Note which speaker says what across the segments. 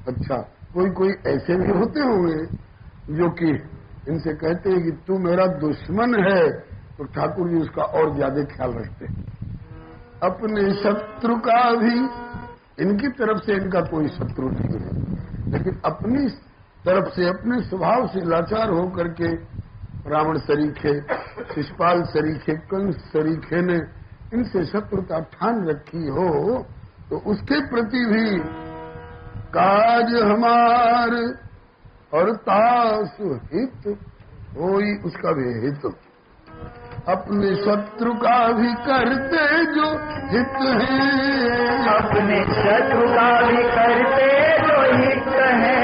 Speaker 1: अच्छा, कोई कोई ऐसे भी होते होंगे जो कि इनसे कहते हैं कि तू मेरा दुश्मन है, तो ठाकुर जी उसका और ज्यादा ख्याल रखते हैं। अपने शत्रु का भी, इनकी तरफ से इनका कोई शत्रु नहीं है, लेकिन अपनी तरफ से, अपने स्वभाव से लाचार होकर के रावण सरीखे, शिषपाल सरीखे, कंस सरीखे ने इनसे शत्रुता ठान रखी हो, तो उसके प्रति भी काज हमार और तास हित होई, उसका भी हित। अपने शत्रु का भी करते जो हित है,
Speaker 2: अपने शत्रु का भी करते जो हित है,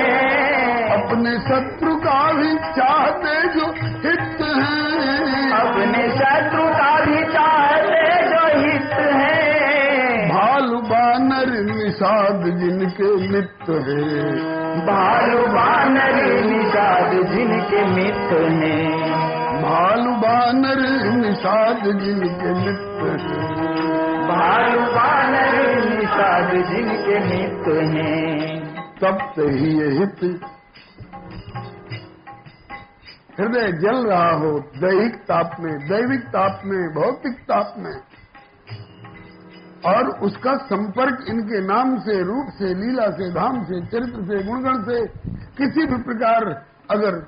Speaker 1: अपने शत्रु का भी चाहते जो हित है,
Speaker 2: अपने शत्रु का भी चाहते जो हित है।
Speaker 1: भालू बानर निषाद जिनके मित्र है,
Speaker 2: भालू बानर निषाद जिनके मित्र हैं,
Speaker 1: भालू बानर निषाद जिनके मित्र है,
Speaker 2: भालू बानर निषाद जिनके मित्र हैं।
Speaker 1: तब से ही ये हित हृदय जल रहा हो, दैहिक ताप में, दैविक ताप में, भौतिक ताप में, और उसका संपर्क इनके नाम से, रूप से, लीला से, धाम से, चरित्र से, गुणगण से किसी भी प्रकार अगर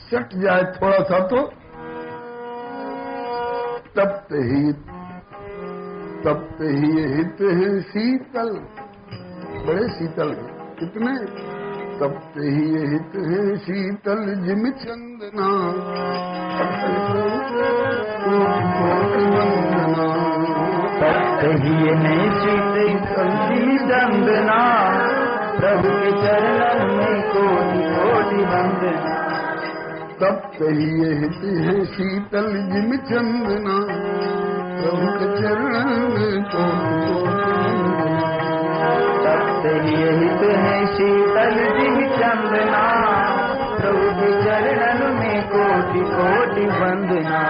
Speaker 1: सट जाए थोड़ा सा, तो तप्त ही ये हित है शीतल, बड़े शीतल है। कितने? तप्त ही ये हित है शीतल जिम चंदना,
Speaker 2: तप्त ही ये नहीं शीतल जिम चंदना, प्रभु के चरणन में कोटि कोटि वंदना।
Speaker 1: तप्त ही ये हित है शीतल जिम चंदना, प्रभु के चरणन में कोटि कोटि।
Speaker 2: तप्त ही ये हित है शीतल जिम चंदना, प्रभु के चरणन में कोटि कोटि वंदना।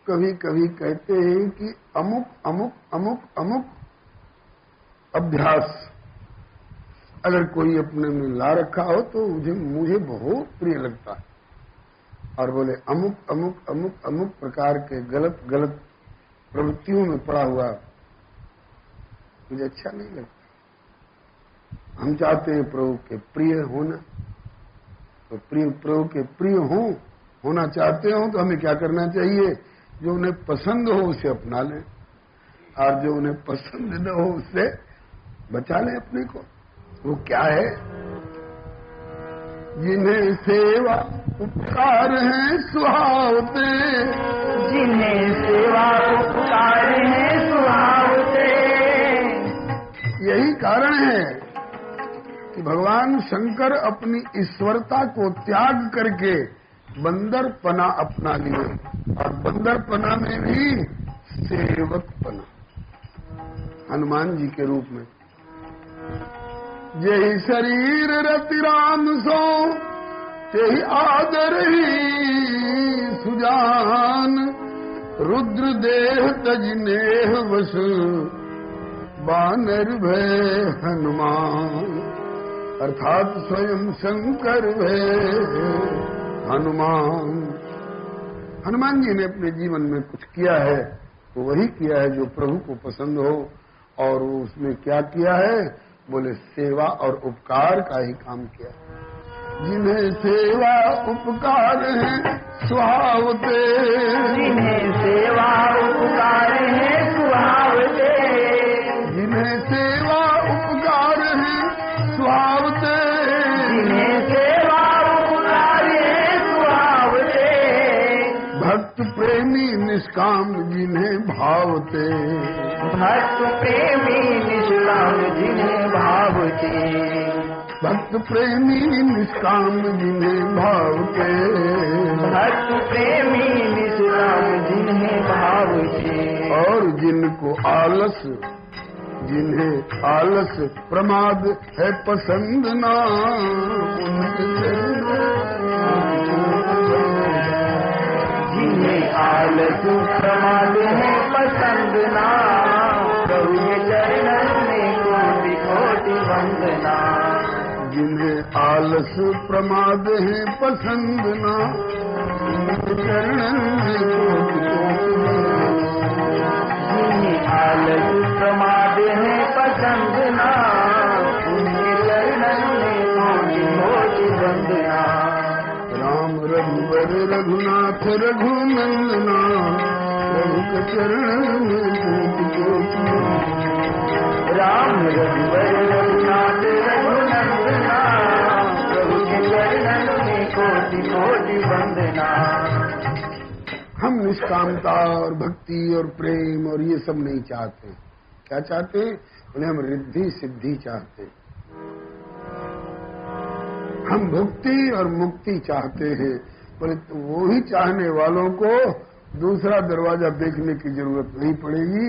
Speaker 1: कभी कभी कहते हैं कि अमुक अमुक अमुक अमुक अभ्यास अगर कोई अपने में ला रखा हो तो मुझे बहुत प्रिय लगता है, और बोले अमुक अमुक अमुक अमुक प्रकार के गलत गलत प्रवृत्तियों में पड़ा हुआ मुझे अच्छा नहीं लगता। हम चाहते हैं प्रभु के प्रिय होना, तो प्रभु के प्रिय होना चाहते हो तो हमें क्या करना चाहिए? जो उन्हें पसंद हो उसे अपना लें, और जो उन्हें पसंद न हो उससे बचा लें अपने को। वो क्या है? जिन्हें सेवा उपकार है सुहावते,
Speaker 2: जिन्हें सेवा उपकार है सुहावते।
Speaker 1: यही कारण है कि भगवान शंकर अपनी ईश्वरता को त्याग करके बंदरपना अपना लिए, और बंदरपना में भी सेवकपना, हनुमान जी के रूप में। यही शरीर रति राम सो, तेहि आदर ही सुजान, रुद्र देह तजनेह वश, बानर भय हनुमान। अर्थात स्वयं शंकर भय हनुमान। हनुमान जी ने अपने जीवन में कुछ किया है तो वही किया है जो प्रभु को पसंद हो, और वो उसमें क्या किया है? बोले सेवा और उपकार का ही काम किया। जिन्हें सेवा उपकार है सुहावते,
Speaker 2: जिन्हें सेवा उपकार है सुहावते,
Speaker 1: जिन्हें सेवा उपकार है सुहावते,
Speaker 2: जिन्हें सेवा उपकार है सुहावते।
Speaker 1: भक्त प्रेमी निष्काम जिन्हें भावते,
Speaker 2: भक्त प्रेमी निष्काम जिन्हें भावते,
Speaker 1: भक्त प्रेमी निष्काम जिन्हें भावते,
Speaker 2: भक्त प्रेमी निष्काम जिन्हें भावते।
Speaker 1: और जिनको आलस, जिन्हें आलस प्रमाद है पसंद ना,
Speaker 2: जिन्हें आलस प्रमाद है पसंद ना, प्रभु के चरणन में
Speaker 1: आलस प्रमाद है पसंद ना, चरणन में कोटि
Speaker 2: जिन्हें आलस प्रमाद है पसंद ना, उनके चरणन में कोटि कोटि वंदना।
Speaker 1: राम रघुवर रघुनाथ रघुनंदना, प्रभु के चरणन में कोटि कोटि।
Speaker 2: राम रघुवर रघुनाथ रघुनंदना, प्रभु के चरणन में कोटि कोटि वंदना।
Speaker 1: हम निष्कामता और भक्ति और प्रेम और ये सब नहीं चाहते। क्या चाहते? बोले हम रिद्धि सिद्धि चाहते। हम भक्ति और मुक्ति चाहते हैं। बोले तो वो ही चाहने वालों को दूसरा दरवाजा देखने की जरूरत नहीं पड़ेगी।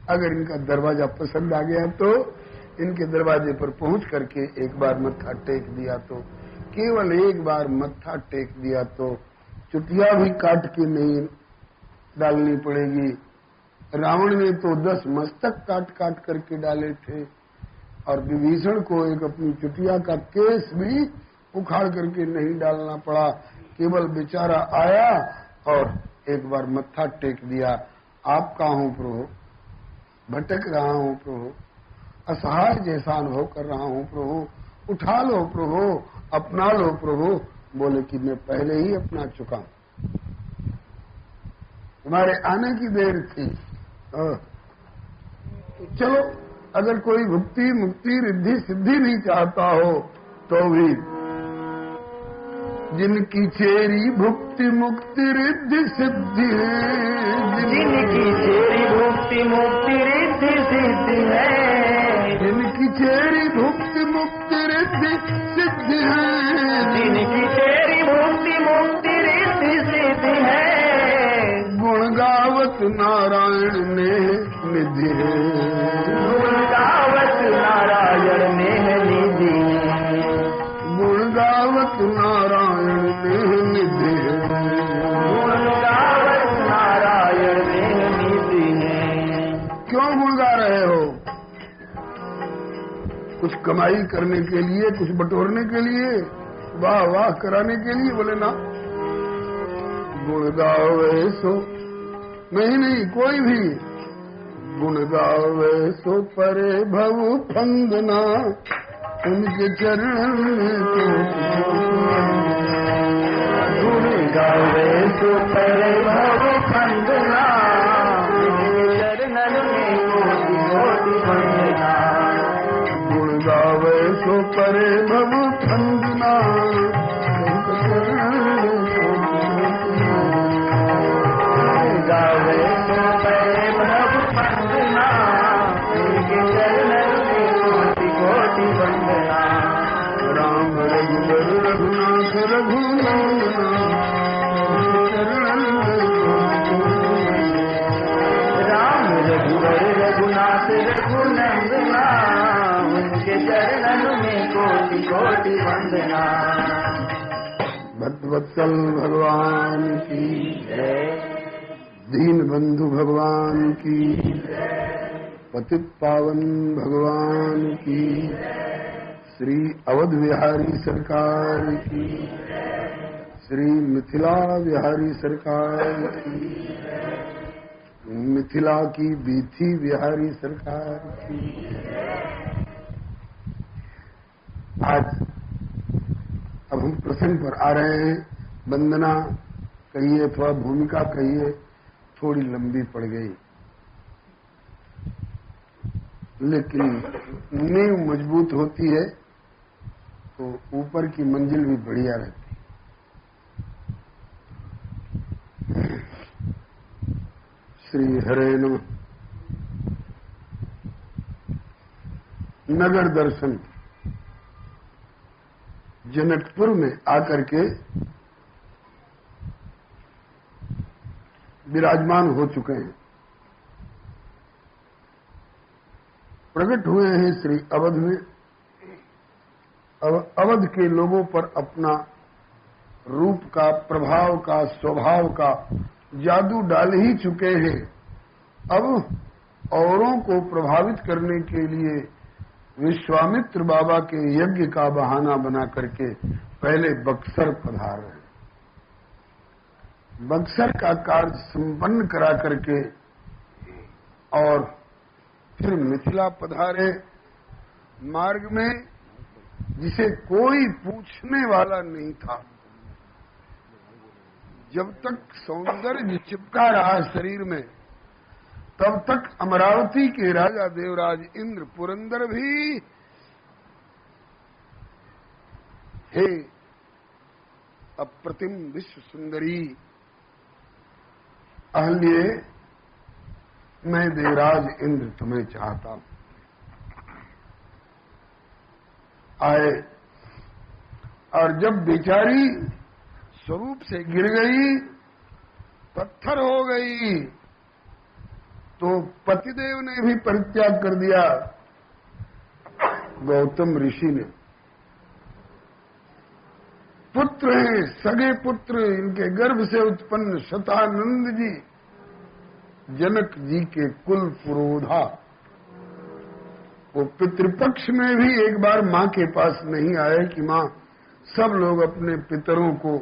Speaker 1: अगर इनका दरवाजा पसंद आ गया तो इनके दरवाजे पर पहुंच करके एक बार मत्था टेक दिया तो, केवल एक बार मत्था टेक दिया तो चुटिया भी काट के नहीं डालनी पड़ेगी। रावण ने तो 10 मस्तक काट काट करके डाले थे और विभीषण को एक अपनी चुटिया का केस भी उखाड़ करके नहीं डालना पड़ा। केवल बेचारा आया और एक बार मत्था टेक दिया। आप कहाँ हूँ प्रभु? भटक रहा हूँ प्रभु, असहाय जैसा अनुभव कर रहा हूँ प्रभु, उठा लो प्रभु, अपना लो प्रभु। बोले कि मैं पहले ही अपना चुका, तुम्हारे आने की देर थी। चलो, अगर कोई भक्ति मुक्ति रिद्धि सिद्धि नहीं चाहता हो तो भी जिनकी चेरी भुक्ति मुक्ति रिद्धि सिद्धि है,
Speaker 2: जिनकी चेरी भुक्ति मुक्ति रिद्धि सिद्धि है,
Speaker 1: जिनकी चेरी भुक्ति मुक्ति रिद्धि सिद्धि है,
Speaker 2: जिनकी चेरी भुक्ति मुक्ति रिद्धि सिद्धि है,
Speaker 1: गुण गावत नारायण ने निधि है,
Speaker 2: गुण गावत नारायण ने निधि है,
Speaker 1: गुण गावत नारायण ने निधि है,
Speaker 2: गुण गावत नारायण ने निधि है।
Speaker 1: क्यों गुण गा रहे हो? कुछ कमाई करने के लिए, कुछ बटोरने के लिए, वाह वाह कराने के लिए? बोले ना, गुण गावे सो नहीं कोई भी गुण गावे सो परे भव फंदना, उनके चरण में
Speaker 2: गुण गावे सो परे भव फंदना, उनके चरणन में कोटि कोटि वंदना।
Speaker 1: गुण गावे सो परे भव फंदना, उनके चरण में
Speaker 2: गावे सो परे भव फंदना, उनके चरणन में कोटि कोटि वंदना।
Speaker 1: राम रघुवर रघुनाथ रघुनंदना, चरणन में
Speaker 2: राम रघुवर रघुनाथ रघुनंदना, उनके चरणन में कोटि कोटि वंदना।
Speaker 1: भक्तवत्सल भगवान की
Speaker 2: जय,
Speaker 1: दीन बंधु भगवान की, पतित पावन भगवान की, श्री अवध बिहारी सरकार की, श्री मिथिला बिहारी सरकार की, मिथिला की बीथी बिहारी सरकार की। आज अब हम प्रसंग पर आ रहे हैं। वंदना कहिए अथवा भूमिका कहिए, थोड़ी लंबी पड़ गई, लेकिन नींव मजबूत होती है तो ऊपर की मंजिल भी बढ़िया रहती है। श्री हरे नमः। नगर दर्शन जनकपुर में आकर के विराजमान हो चुके हैं। प्रकट हुए हैं श्री अवध में। अवध के लोगों पर अपना रूप का, प्रभाव का, स्वभाव का जादू डाल ही चुके हैं। अब औरों को प्रभावित करने के लिए विश्वामित्र बाबा के यज्ञ का बहाना बना करके पहले बक्सर पधारे। बक्सर का कार्य संपन्न करा करके और फिर मिथिला पधारे। मार्ग में जिसे कोई पूछने वाला नहीं था, जब तक सौंदर्य चिपका रहा शरीर में, तब तक अमरावती के राजा देवराज इंद्र पुरंदर भी हे अप्रतिम विश्व सुंदरी अहल्ये, मैं देवराज इंद्र तुम्हें चाहता हूं। आए और जब बेचारी स्वरूप से गिर गई, पत्थर हो गई, तो पतिदेव ने भी परित्याग कर दिया। गौतम ऋषि ने पुत्र हैं, सगे पुत्र, इनके गर्भ से उत्पन्न शतानंद जी जनक जी के कुल पुरोधा। वो पितृपक्ष में भी एक बार मां के पास नहीं आए कि मां सब लोग अपने पितरों को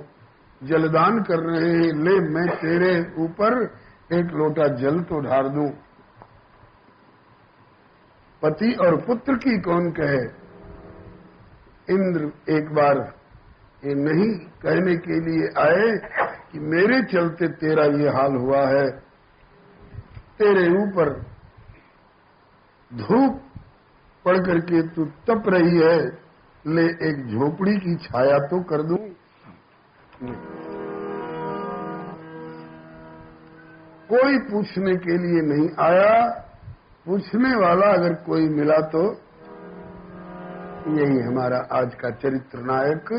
Speaker 1: जलदान कर रहे हैं, ले मैं तेरे ऊपर एक लोटा जल तो ढार दूं। पति और पुत्र की कौन कहे। इंद्र एक बार ये नहीं कहने के लिए आए कि मेरे चलते तेरा ये हाल हुआ है, तेरे ऊपर धूप पड़ करके तू तप रही है, ले एक झोपड़ी की छाया तो कर दूं। कोई पूछने के लिए नहीं आया। पूछने वाला अगर कोई मिला तो यही हमारा आज का चरित्र नायक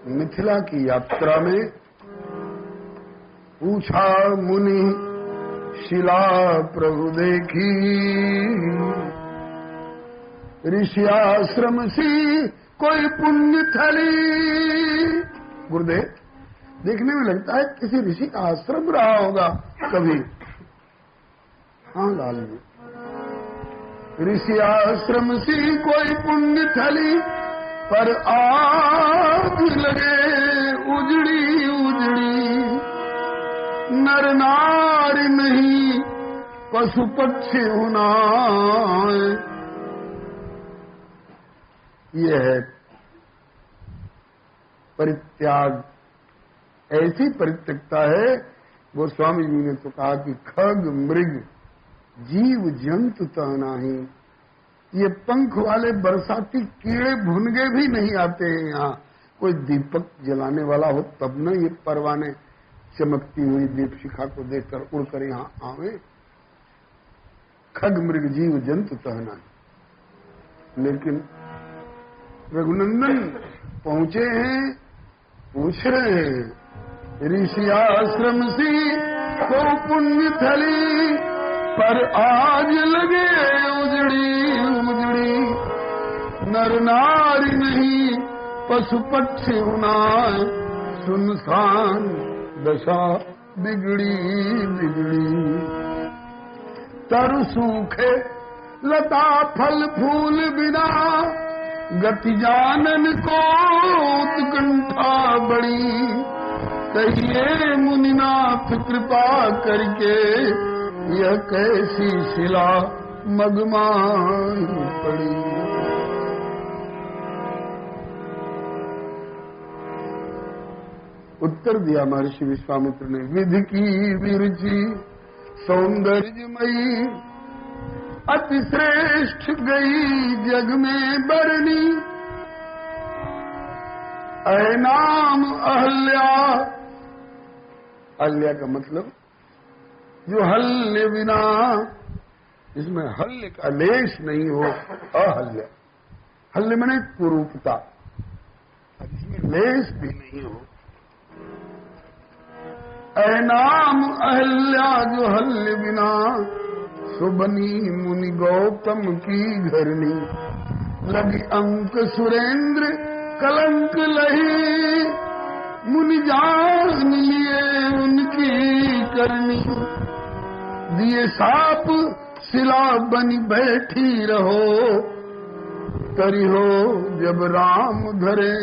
Speaker 1: मिथिला की यात्रा में। पूछा मुनि शिला प्रभु देखी, ऋषि आश्रम सी कोई पुण्य थली। गुरुदेव, देखने में लगता है किसी ऋषि का आश्रम रहा होगा कभी। हाँ लाल जी, ऋषि आश्रम सी कोई पुण्य थली, पर आग लगे उजड़ी उजड़ी, नर नारी नहीं पशु पक्षी होना। यह है परित्याग। ऐसी परित्यक्ता है। वो स्वामी जी ने तो कहा कि खग मृग जीव जंतु तनाही, ये पंख वाले बरसाती कीड़े भुनगे भी नहीं आते हैं यहाँ। कोई दीपक जलाने वाला हो तब न ये परवाने चमकती हुई दीप शिखा को देखकर उड़कर यहाँ आवे। खग मृग जीव जंतु तनाही। लेकिन रघुनंदन पहुंचे हैं, पूछ रहे हैं, ऋषि आश्रम सी को पुण्य थली, पर आज लगे उजड़ी उजड़ी, नर नारी नहीं पशु पक्षी उनाए, सुनसान दशा बिगड़ी बिगड़ी। तरु सूखे लता फल फूल बिना, गति जानन को उत्कंठा बड़ी, कहिए मुनिनाथ कृपा करके, यह कैसी शिला मगमाई पड़ी। उत्तर दिया महर्षि विश्वामित्र ने, विधि की विरुचि सौंदर्यमयी, अति श्रेष्ठ गई जग में बरनी, ऐ नाम अहल्या। अहल्या का मतलब जो हल्य बिना, जिसमें हल्य का लेश नहीं हो, अहल्या। हल्य माने कुरूपता, जिसमें लेश भी नहीं हो। ऐ नाम अहल्या जो हल्य बिना, सुबनी मुनि गौतम की घरनी, लगी अंक सुरेंद्र कलंक लही, मुनि जान लिए उनकी करनी, दिए साप शिला बनी बैठी रहो, तरी हो जब राम धरे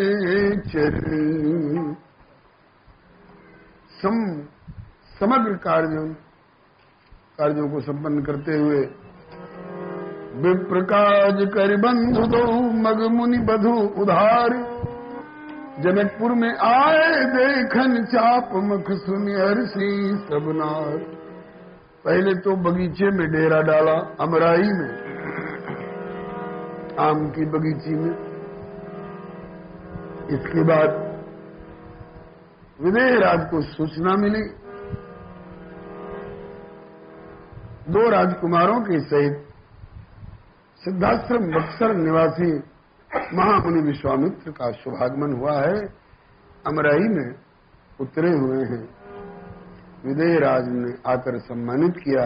Speaker 1: चरणी। समग्र कार्यों को संपन्न करते हुए विप्रकाज कर बंधु दो मग मुनि बधु उधार। जनकपुर में आए देखन चाप मुख सुनि हर्षि सब नार। पहले तो बगीचे में डेरा डाला अमराई में, आम की बगीची में। इसके बाद विदेहराज को सूचना मिली, दो राजकुमारों के सहित सिद्धाश्रम बक्सर निवासी महामुनि विश्वामित्र का शुभागमन हुआ है, अमराई में उतरे हुए हैं। विदेहराज ने आकर सम्मानित किया,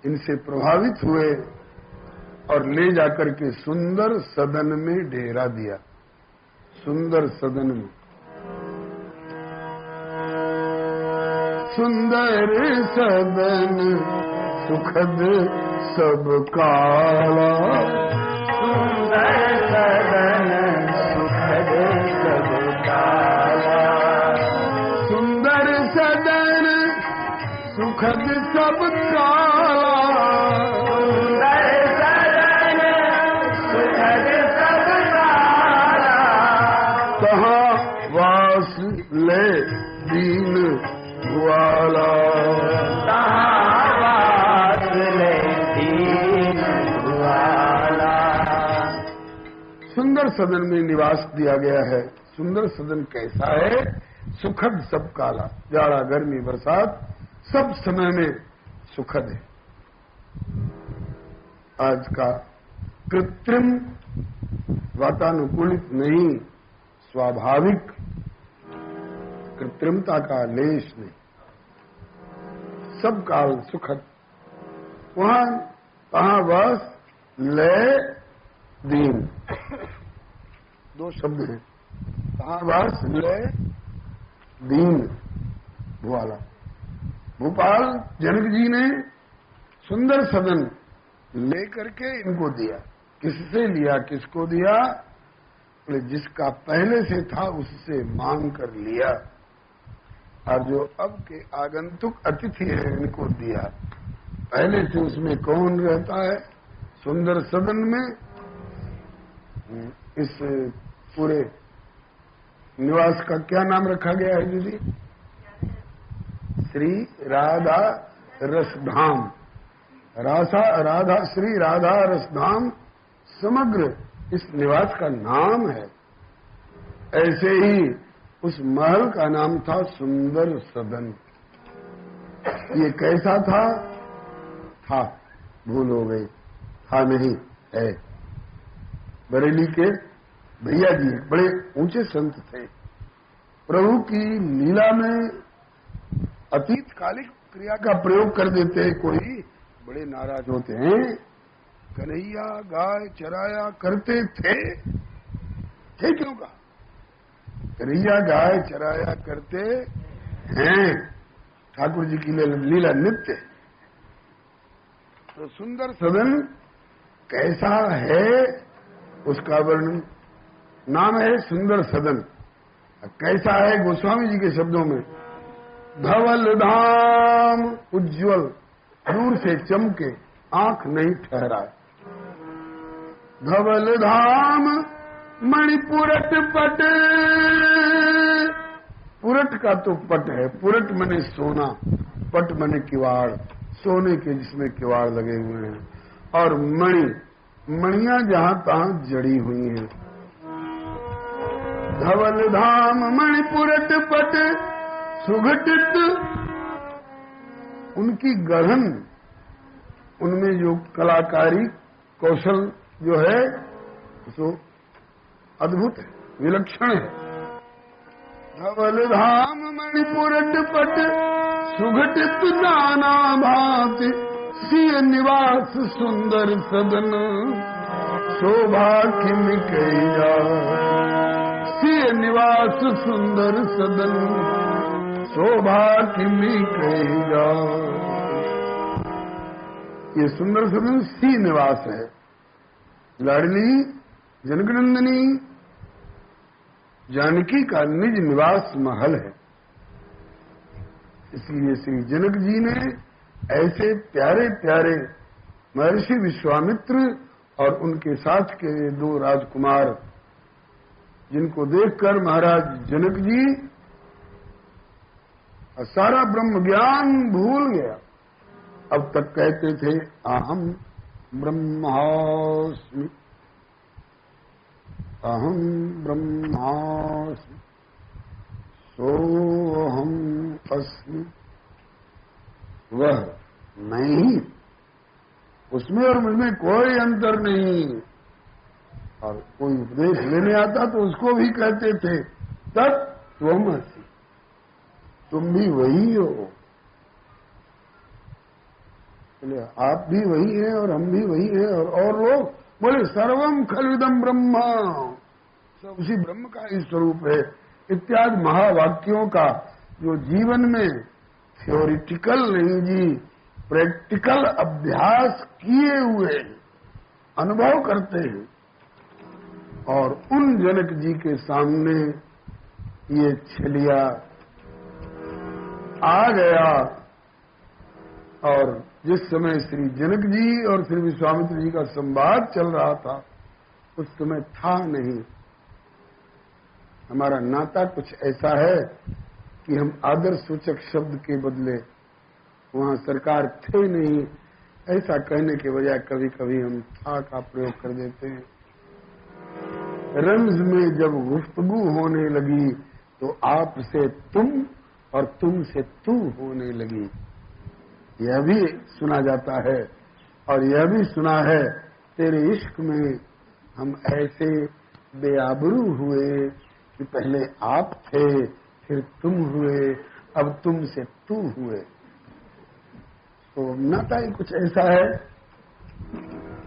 Speaker 1: इनसे प्रभावित हुए और ले जाकर के सुंदर सदन में डेरा दिया। सुंदर सदन में, सुंदर सदन सुखद सब काला।
Speaker 2: सुंदर सदन सुखद सब काला।
Speaker 1: सुंदर सदन सुखद सब काला।
Speaker 2: सुंदर सदन सुखद सब काला।
Speaker 1: कहाँ वास ले दीन ग्वाला।
Speaker 2: कहाँ वास ले दीन ग्वाला।
Speaker 1: सुंदर सदन में निवास दिया गया है। सुंदर सदन कैसा है? सुखद सब काला, जाड़ा गर्मी बरसात सब समय में सुखद है। आज का कृत्रिम वातानुकूलित नहीं, स्वाभाविक कृत्रिमता का लेश नहीं, सब काल सुखद। वहां कहाँ वास ले दीन, दो शब्द हैं। कहाँ वास ले दीन ग्वाला। भोपाल जनक जी ने सुंदर सदन लेकर के इनको दिया। किससे लिया, किसको दिया? बोले जिसका पहले से था उससे मांग कर लिया, और जो अब के आगंतुक अतिथि है इनको दिया। पहले से उसमें कौन रहता है? सुंदर सदन में इस पूरे निवास का क्या नाम रखा गया है दीदी? श्री राधा रसधाम। राधा श्री राधा रसधाम समग्र इस निवास का नाम है। ऐसे ही उस महल का नाम था सुंदर सदन। ये कैसा था? था, भूल हो गई, था नहीं, है। बरेली के भैया जी बड़े ऊंचे संत थे। प्रभु की लीला में अतीत कालिक क्रिया का प्रयोग कर देते हैं, कोई बड़े नाराज होते हैं। कन्हैया गाय चराया करते थे क्यों कहा? कन्हैया गाय चराया करते हैं, ठाकुर जी की लीला नित्य। तो सुंदर सदन कैसा है उसका वर्णन, नाम है सुंदर सदन। कैसा है? गोस्वामी जी के शब्दों में, धवल धाम उज्ज्वल, दूर से चमके, आंख नहीं ठहराए। धवल धाम मणिपुरट पट, पुरट का तो पट है, पुरट मने सोना, पट मने किवाड़, सोने के जिसमें किवाड़ लगे हुए हैं, और मणि, मणियां जहां तहां जड़ी हुई हैं। धवल धाम मणिपुरट पट सुघटित, उनकी गढ़न, उनमें जो कलाकारी कौशल जो है सो अद्भुत है, विलक्षण है। धवल धाम मणिपुरट पट सुघटित नाना भांति, सिय निवास सुंदर सदन शोभा किम कैया। सिय निवास सुंदर सदन शोभा किम कैया। ये सुंदर सदन सी निवास है, लाडली जनकनंदनी जानकी का निज निवास महल है। इसलिए श्री जनक जी ने ऐसे प्यारे प्यारे महर्षि विश्वामित्र और उनके साथ के 2 राजकुमार, जिनको देखकर महाराज जनक जी सारा ब्रह्म ज्ञान भूल गया। अब तक कहते थे अहम ब्रह्मास्मि, अहम ब्रह्मास्मि, सोहम अस्मि, वह नहीं, उसमें और मुझमें कोई अंतर नहीं। और कोई उपदेश लेने आता तो उसको भी कहते थे तत्त्वमसि, तुम भी वही हो। बोले आप भी वही हैं और हम भी वही हैं। और लोग बोले सर्वम खलविदम ब्रह्मा, सब उसी ब्रह्म का ही स्वरूप है इत्यादि महावाक्यों का जो जीवन में थ्योरिटिकल नहीं जी, प्रैक्टिकल अभ्यास किए हुए अनुभव करते हैं। और उन जनक जी के सामने ये छलिया आ गया। और जिस समय श्री जनक जी और श्री विश्वामित्र जी का संवाद चल रहा था उस समय था नहीं। हमारा नाता कुछ ऐसा है कि हम आदर सूचक शब्द के बदले, वहां सरकार थे नहीं ऐसा कहने के बजाय कभी कभी हम था का प्रयोग कर देते हैं। रंज में जब गुफ्तगू होने लगी तो आप से तुम और तुम से तू होने लगी, यह भी सुना जाता है। और यह भी सुना है तेरे इश्क में हम ऐसे बेआबरू हुए कि पहले आप थे फिर तुम हुए, अब तुम से तू हुए। तो नाता ही कुछ ऐसा है।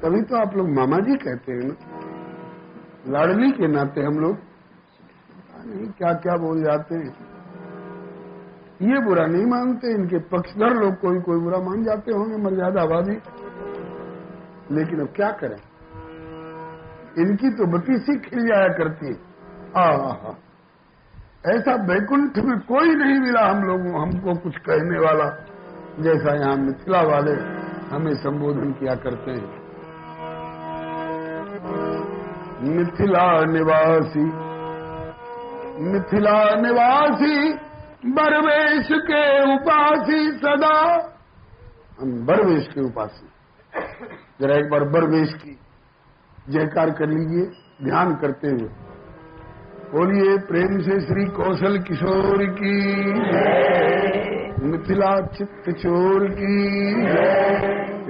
Speaker 1: तभी तो आप लोग मामा जी कहते हैं ना, लाडली के नाते हम लोग नहीं क्या क्या बोल जाते हैं। ये बुरा नहीं मानते, इनके पक्षधर लोग कोई कोई बुरा मान जाते होंगे, मर्यादावादी। लेकिन अब क्या करें, इनकी तो बत्ती सी खिल जाया करती है। आहा, ऐसा बैकुंठ में कोई नहीं मिला हम लोगों हमको कुछ कहने वाला जैसा यहाँ मिथिला वाले हमें संबोधन किया करते हैं। मिथिला निवासी, मिथिला निवासी बरवेश के उपासी सदा। हम बरवेश के उपासी, जरा एक बार बरवेश की जयकार कर लीजिए ध्यान करते हुए। बोलिए प्रेम से श्री कौशल किशोर की, मिथिला चित्त चोर की,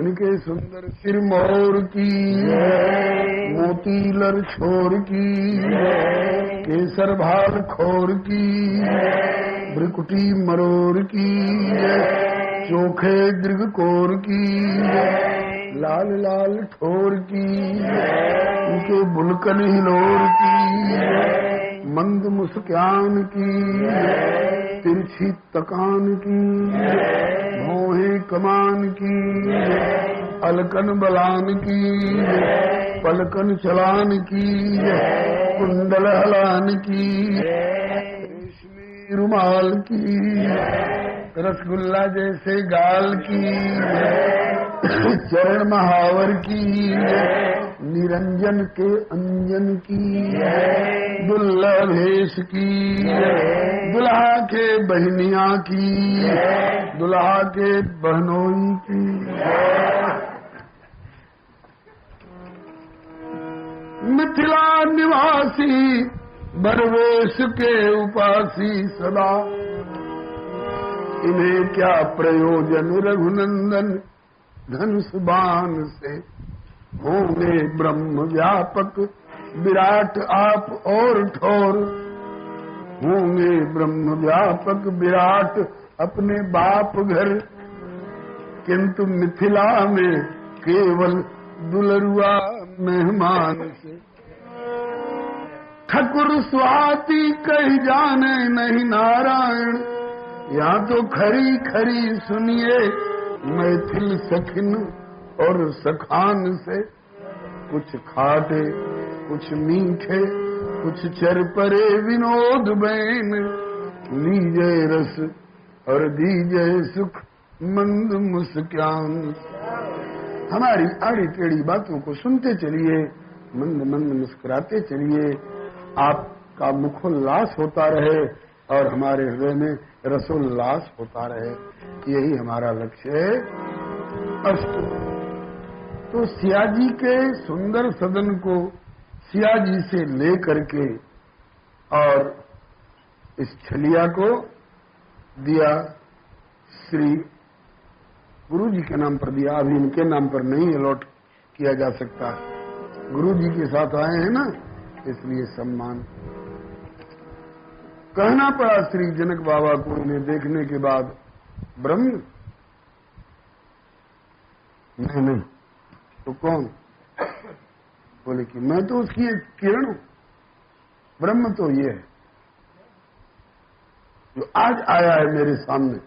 Speaker 1: इनके सुंदर सिरमौर की, मोतीलर छोर की, केसर भाल खोर की, भ्रिकुटी मरोर की, चोखे दीर्घ कोर की, लाल लाल ठोर की, उनके बुलकन हिलोर की, मंद मुस्कान की, तिरछी तकान की, भौहें कमान की, अलकन बलान की, पलकन चलान की, कुंडल हलान की, रेशमी रुमाल की, रसगुल्ला जैसे गाल की, चरण महावर की, निरंजन के अंजन की, दुल्ला भेष की, दुल्हा के बहनिया की, दुल्हा के बहनोई की। मिथिला निवासी बरवेश के उपासी सदा, इन्हें क्या प्रयोजन रघुनंदन धनुष बाण से, होंगे ब्रह्म व्यापक विराट आप और ठोर, होंगे ब्रह्म व्यापक विराट अपने बाप घर, किंतु मिथिला में केवल दुलरुआ मेहमान से। ठकुर स्वाति कही जाने नहीं नारायण, यहाँ तो खरी खरी सुनिए मैथिल सखिन और सखान से। कुछ खाटे कुछ मीठे कुछ चर परे विनोद बैन, लीजे रस और दीजे सुख मंद मुस्कान। हमारी आड़ी टेढ़ी बातों को सुनते चलिए, मंद मंद मुस्कुराते चलिए, आपका मुखोल्लास होता रहे और हमारे हृदय में रसोल्लास होता रहे, यही हमारा लक्ष्य है। अस्तु। तो सियाजी के सुंदर सदन को सियाजी से ले करके और इस छलिया को दिया श्री गुरु जी के नाम पर दिया। अभी इनके नाम पर नहीं अलॉट किया जा सकता, गुरु जी के साथ आए हैं ना, इसलिए सम्मान कहना पड़ा श्री जनक बाबा को इन्हें देखने के बाद। ब्रह्म नहीं तो कौन? बोले कि मैं तो उसकी एक किरण हूं। ब्रह्म तो ये है जो आज आया है मेरे सामने।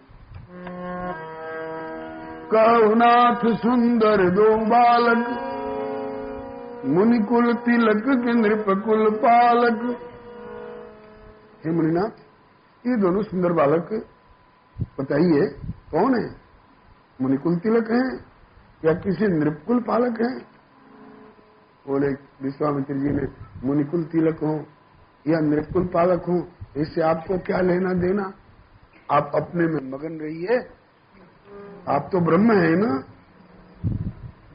Speaker 1: कहुनाथ सुंदर दो बालक, मुनिकुल तिलक के नृपकुल पालक। हे मुनिनाथ, ये दोनों सुंदर बालक बताइए कौन है? मुनिकुल तिलक हैं या किसी नृपकुल पालक हैं? बोले विश्वामित्र जी ने, मुनिकुल तिलक हो या नृपकुल पालक हो, इससे आपको क्या लेना देना? आप अपने में मगन रहिए, आप तो ब्रह्म है ना।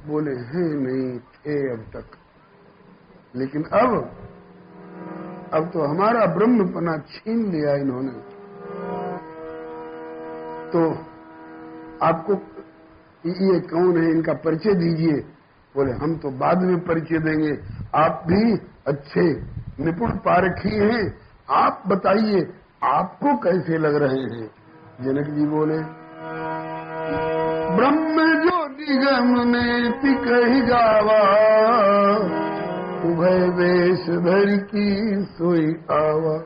Speaker 1: बोले हैं नहीं थे अब तक, लेकिन अब तो हमारा ब्रह्मपना छीन लिया इन्होंने। तो आपको ये कौन है, इनका परिचय दीजिए। बोले हम तो बाद में परिचय देंगे, आप भी अच्छे निपुण पारखी हैं, आप बताइए आपको कैसे लग रहे हैं। जनक जी बोले, ब्रह्म जो निगम नेति कही गावा, उभय वेश धर की सोई आवा।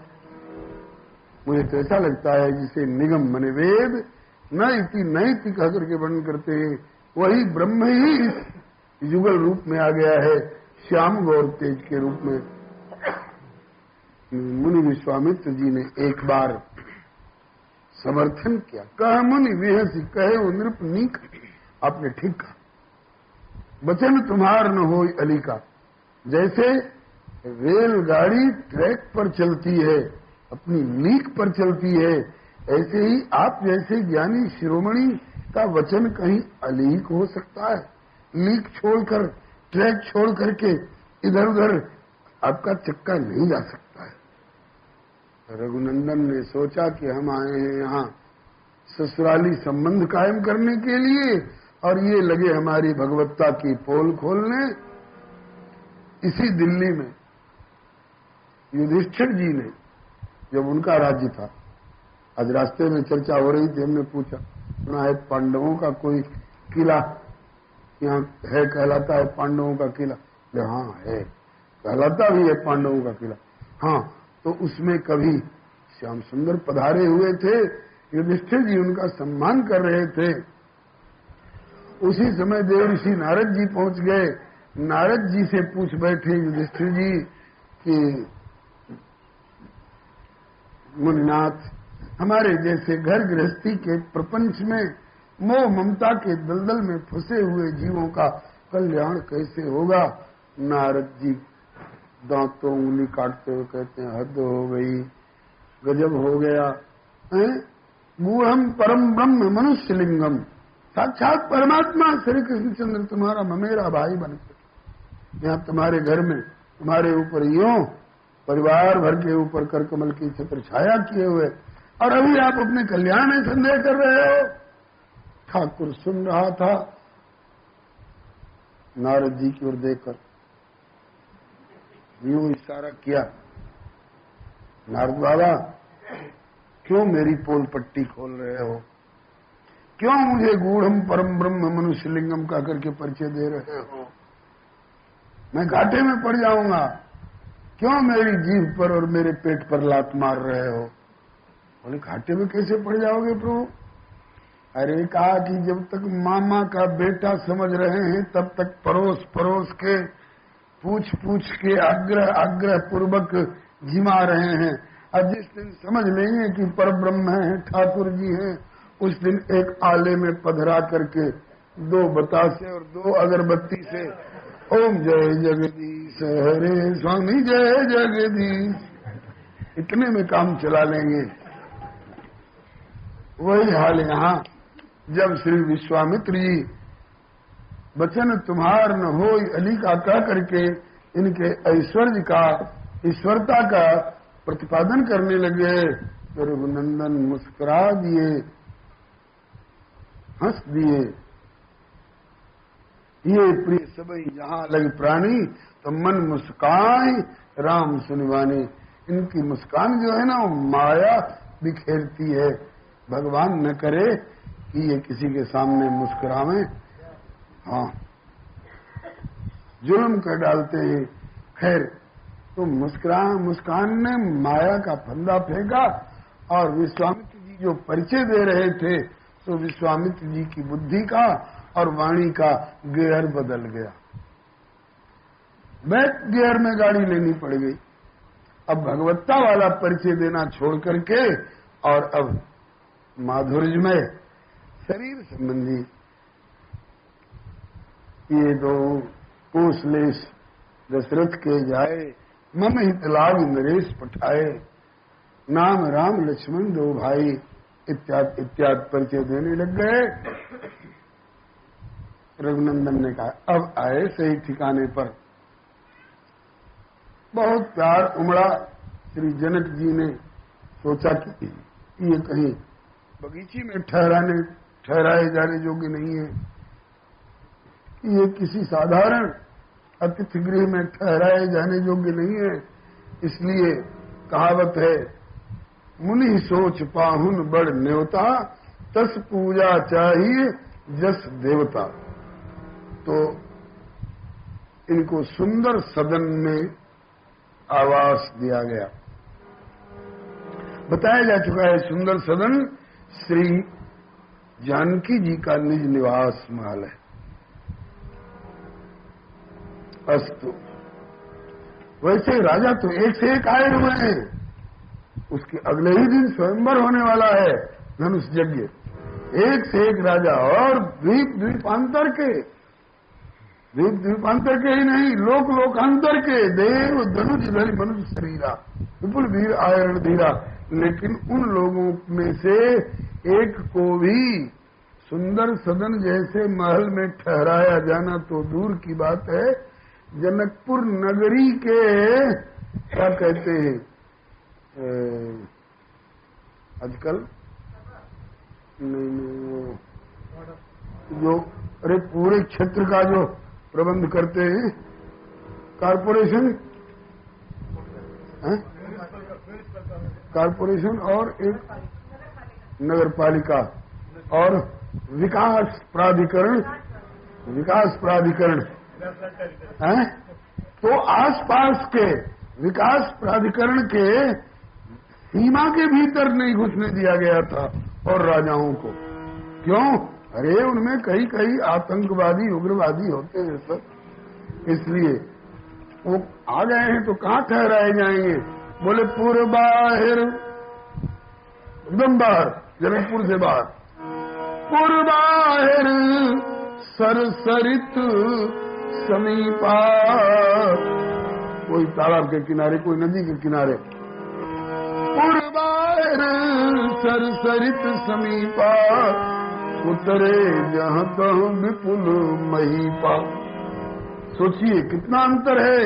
Speaker 1: मुझे तो ऐसा लगता है जिसे निगम मने वेद, नैति नैति कह करके वर्णन करते हैं, वही ब्रह्म ही इस युगल रूप में आ गया है, श्याम गौर तेज के रूप में। मुनि विश्वामित्र जी ने एक बार समर्थन किया। कह मुनि विहसी कहे वो नृप नीक। आपने ठीक कहा, वचन तुम्हार न हो अली का। जैसे रेलगाड़ी ट्रैक पर चलती है, अपनी लीक पर चलती है, ऐसे ही आप जैसे ज्ञानी शिरोमणि का वचन कहीं अलीक हो सकता है? लीक छोड़कर, ट्रैक छोड़ करके इधर उधर आपका चक्का नहीं जा सकता है। रघुनंदन ने सोचा कि हम आए हैं यहाँ ससुराली संबंध कायम करने के लिए, और ये लगे हमारी भगवत्ता की पोल खोलने। इसी दिल्ली में युधिष्ठिर जी ने, जब उनका राज्य था, आज रास्ते में चर्चा हो रही थी, हमने पूछा सुना है पांडवों का कोई किला यहाँ है, कहलाता है पांडवों का किला? हाँ है, कहलाता भी है पांडवों का किला। हाँ, तो उसमें कभी श्याम सुंदर पधारे हुए थे, युधिष्ठिर जी उनका सम्मान कर रहे थे। उसी समय देवर्षि नारद जी पहुंच गए। नारद जी से पूछ बैठे युधिष्ठिर जी कि मुनिनाथ, हमारे जैसे घर गृहस्थी के प्रपंच में मोह ममता के दलदल में फंसे हुए जीवों का कल्याण कैसे होगा? नारद जी दांतों उंगली काटते हुए कहते हैं, हद हो गई, गजब हो गया। गूढ़म परम ब्रह्म मनुष्य लिंगम, साक्षात परमात्मा श्री कृष्णचंद्र तुम्हारा ममेरा भाई बनकर यहाँ तुम्हारे घर में तुम्हारे ऊपर यूं परिवार भर के ऊपर कर कमल की छत्र छाया किए हुए, और अभी आप अपने कल्याण में संदेह कर रहे हो। ठाकुर सुन रहा था, नारद जी की ओर देखकर यूं इशारा किया, नारद बाबा क्यों मेरी पोल पट्टी खोल रहे हो? क्यों मुझे गूढ़म परम ब्रह्म मनुष्य लिंगम का करके परिचय दे रहे हो? मैं घाटे में पड़ जाऊंगा। क्यों मेरी जीभ पर और मेरे पेट पर लात मार रहे हो? बोले घाटे में कैसे पड़ जाओगे प्रभु? अरे कहा कि जब तक मामा का बेटा समझ रहे हैं, तब तक परोस परोस के पूछ पूछ के आग्रह पूर्वक जिमा रहे हैं। अब जिस दिन समझ लेंगे कि परब्रह्म है, ठाकुर जी हैं, उस दिन एक आले में पधरा करके 2 बतासे और 2 अगरबत्ती से ओम जय जगदीश हरे स्वामी जय जगदीश, इतने में काम चला लेंगे। वही हाल यहाँ, जब श्री विश्वामित्र जी वचन तुम्हार न हो अली का कह करके इनके ऐश्वर्य का, ईश्वरता का प्रतिपादन करने लगे, तो रघुनंदन मुस्कुरा दिए, हंस दिए। ये प्रिय सबई जहां लग प्राणी, तो मन मुस्कान राम सुनिवानी। इनकी मुस्कान जो है ना, वो माया बिखेरती है। भगवान न करे कि ये किसी के सामने मुस्कुरावे, हाँ जुल्म कर डालते हैं। खैर, तो मुस्कान ने माया का फंदा फेंका, और विश्वामित्र जी जो परिचय दे रहे थे, तो विश्वामित्र जी की बुद्धि का और वाणी का गियर बदल गया। बैक गियर में गाड़ी लेनी पड़ गई। अब भगवत्ता वाला परिचय देना छोड़ करके, और अब माधुर्यमय शरीर संबंधी ये 2 कोसलेश दशरथ के जाए, मम हित लाभ नरेश पठाए, नाम राम लक्ष्मण 2 भाई, इत्यादि परिचय देने लग गए। रघुनंदन ने कहा अब आए सही ठिकाने पर। बहुत प्यार उमड़ा। श्री जनक जी ने सोचा कि ये कहीं बगीची में ठहराए जाने योग्य नहीं है, ये किसी साधारण अतिथि गृह में ठहराए जाने योग्य नहीं है। इसलिए कहावत है, मुनि सोच पाहुन बड़ न्योता, तस पूजा चाहिए जस देवता। तो इनको सुंदर सदन में आवास दिया गया। बताया जा चुका है, सुंदर सदन श्री जानकी जी का निज निवास महल है। अस्तु, वैसे राजा तो एक से एक आए हुए हैं। उसके अगले ही दिन स्वयंवर होने वाला है, धनुष यज्ञ। एक से एक राजा, और द्वीपांतर के ही नहीं, लोकांतर के देव धनुष धरि मनुष्य शरीरा, विपुल वीर आयरण धीरा। लेकिन उन लोगों में से एक को भी सुंदर सदन जैसे महल में ठहराया जाना तो दूर की बात है, जनकपुर नगरी के क्या कहते हैं आजकल, नहीं जो अरे पूरे क्षेत्र का जो प्रबंध करते हैं, कारपोरेशन और एक नगर पालिका और विकास प्राधिकरण हैं? तो आसपास के विकास प्राधिकरण के सीमा के भीतर नहीं घुसने दिया गया था और राजाओं को। क्यों? अरे उनमें कई आतंकवादी उग्रवादी होते हैं सर, इसलिए वो आ गए हैं तो कहाँ ठहराए जाएंगे? बोले पूर्व बाहर, एकदम बाहर, जनकपुर से बाहर, पूर्व बाहर सरसरित समीपा, कोई तालाब के किनारे, कोई नदी के किनारे, पूर्व बाहर सरसरित समीपा, उतरे जहां तहु विपुल महीपा। सोचिए कितना अंतर है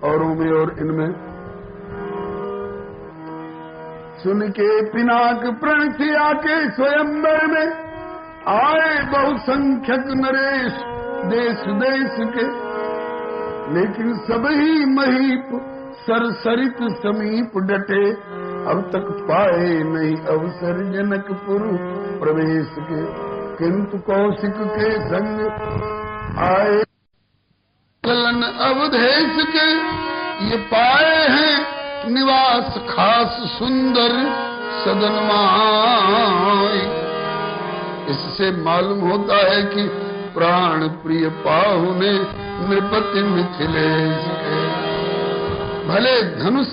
Speaker 1: औरों में और इनमें। सुन के पिनाक प्रण से आके स्वयंवर में आए बहुसंख्यक नरेश देश देश के, लेकिन सभी महीप सरसरित समीप डटे, अब तक पाए नहीं अवसर जनकपुर प्रवेश के। किंतु कौशिक के संग आए कलन अवधेश के, ये पाए हैं निवास खास सुंदर सदन माई। इससे मालूम होता है कि प्राण प्रिय पाहुने नृपति मिथिलेश के। भले धनुष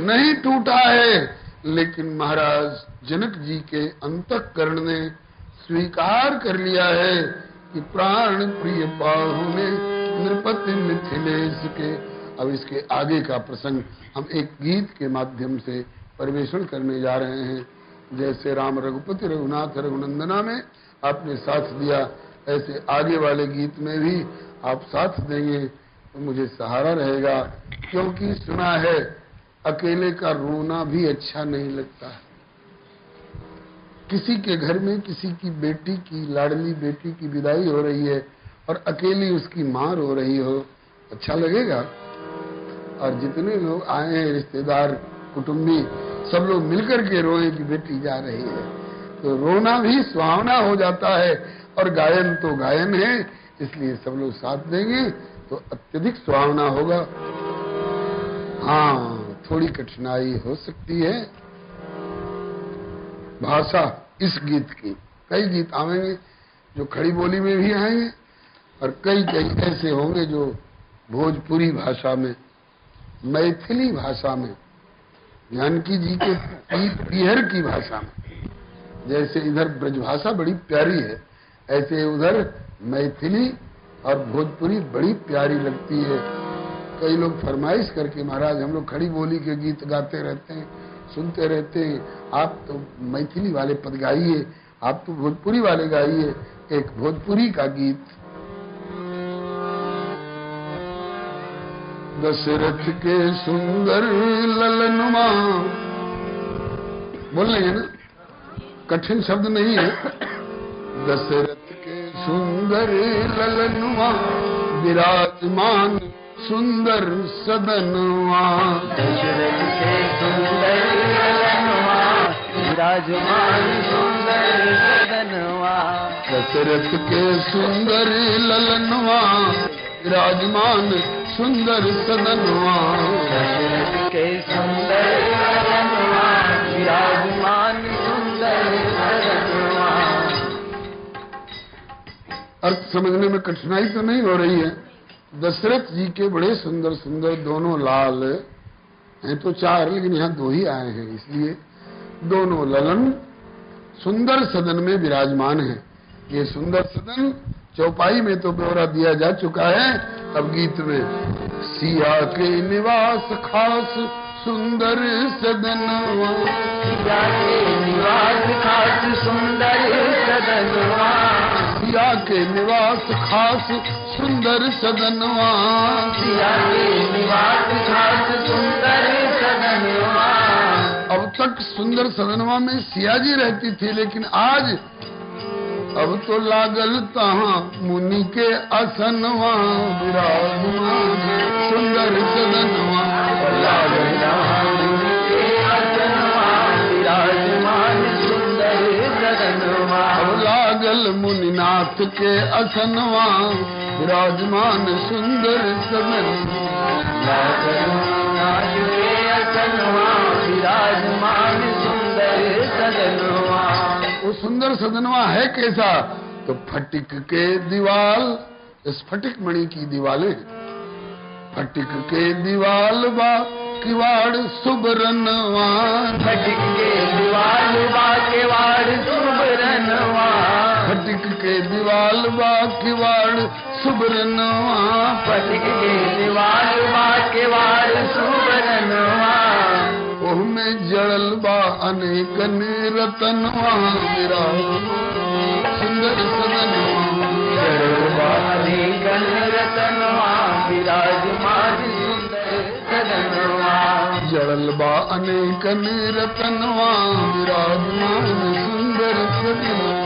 Speaker 1: नहीं टूटा है, लेकिन महाराज जनक जी के अंतःकरण ने स्वीकार कर लिया है कि प्राण प्रिय पाहुने नृपति मिथिलेश के। अब इसके आगे का प्रसंग हम एक गीत के माध्यम से परिवेषण करने जा रहे हैं। जैसे राम रघुपति रघुनाथ रघुनंदना में आपने साथ दिया, ऐसे आगे वाले गीत में भी आप साथ देंगे तो मुझे सहारा रहेगा। क्योंकि सुना है अकेले का रोना भी अच्छा नहीं लगता है। किसी के घर में किसी की बेटी की, लाडली बेटी की विदाई हो रही है और अकेली उसकी मां रो रही हो, अच्छा लगेगा? और जितने लोग आए हैं रिश्तेदार कुटुंबी, सब लोग मिलकर के रोए कि बेटी जा रही है, तो रोना भी सुहावना हो जाता है। और गायन तो गायन है, इसलिए सब लोग साथ देंगे तो अत्यधिक सुहावना होगा। हाँ, थोड़ी कठिनाई हो सकती है भाषा इस गीत की। कई गीत आवेंगे जो खड़ी बोली में भी आएंगे और कई ऐसे होंगे जो भोजपुरी भाषा में, मैथिली भाषा में, जानकी जी के पीहर की भाषा में। जैसे इधर ब्रजभाषा बड़ी प्यारी है, ऐसे उधर मैथिली और भोजपुरी बड़ी प्यारी लगती है। कई लोग फरमाइश करके महाराज हम लोग खड़ी बोली के गीत गाते रहते हैं, सुनते रहते हैं, आप तो मैथिली वाले पद गाइए, आप तो भोजपुरी वाले गाइए। एक भोजपुरी का गीत। दशरथ के सुंदर ललनुमा, बोल लेंगे ना, कठिन शब्द नहीं है। दशरथ के सुंदर ललनुमा विराजमान सुंदर सदनवा।
Speaker 2: दशरथ के सुंदर ललनुमा विराजमान सुंदर सदनवा।
Speaker 1: दशरथ के सुंदर ललनुमा विराजमान सुंदर सदनवा।
Speaker 2: दशरथ के सुंदर ललनुमा विराजमान सुंदर सदनवा।
Speaker 1: अर्थ समझने में कठिनाई तो नहीं हो रही है। दशरथ जी के बड़े सुंदर सुंदर दोनों लाल हैं, तो चार, लेकिन यहाँ दो ही आए हैं, इसलिए दोनों ललन सुंदर सदन में विराजमान हैं। ये सुंदर सदन चौपाई में तो ब्यौरा दिया जा चुका है, अब गीत में सिया के निवास खास सुंदर सदनवा।
Speaker 2: सिया के निवास खास सुंदर सदनवा।
Speaker 1: सिया के निवास खास सुंदर सदनवा।
Speaker 2: सिया के निवास खास सुंदर सदनवा।
Speaker 1: अब तक सुंदर सदनवा में सिया जी रहती थी, लेकिन आज अब तो लागल तहाँ मुनि के असनवा विराजमान सुंदर सदनवा।
Speaker 2: लागल तहाँ मुनि के असनवा विराजमान सुंदर सदनवा।
Speaker 1: लागल मुनिनाथ के असनवा विराजमान सुंदर सदनवा।
Speaker 2: लागल मुनिनाथ के असनवा विराजमान सुंदर सदनवा।
Speaker 1: वो सुंदर सदनवा है कैसा? तो फटिक के दीवाल, स्फटिक मणि की दीवालें, फटिक के दीवाल बा किवाड़ सुबरनवा।
Speaker 2: फटिक के दीवाल बा किवाड़ सुबरनवा।
Speaker 1: फटिक के दीवाल बा किवाड़ सुबरनवा।
Speaker 2: फटिक के दीवाल बा किवाड़ सुबरनवा।
Speaker 1: ओहमें जड़ल बा अनेकन रतनवा विराजमान सुंदर सदनवा।
Speaker 2: जड़ल बा अनेकन रतनवा विराजमान सुंदर सदनवा।
Speaker 1: जड़ल बा अनेकन रतनवा विराजमान सुंदर सदनवा।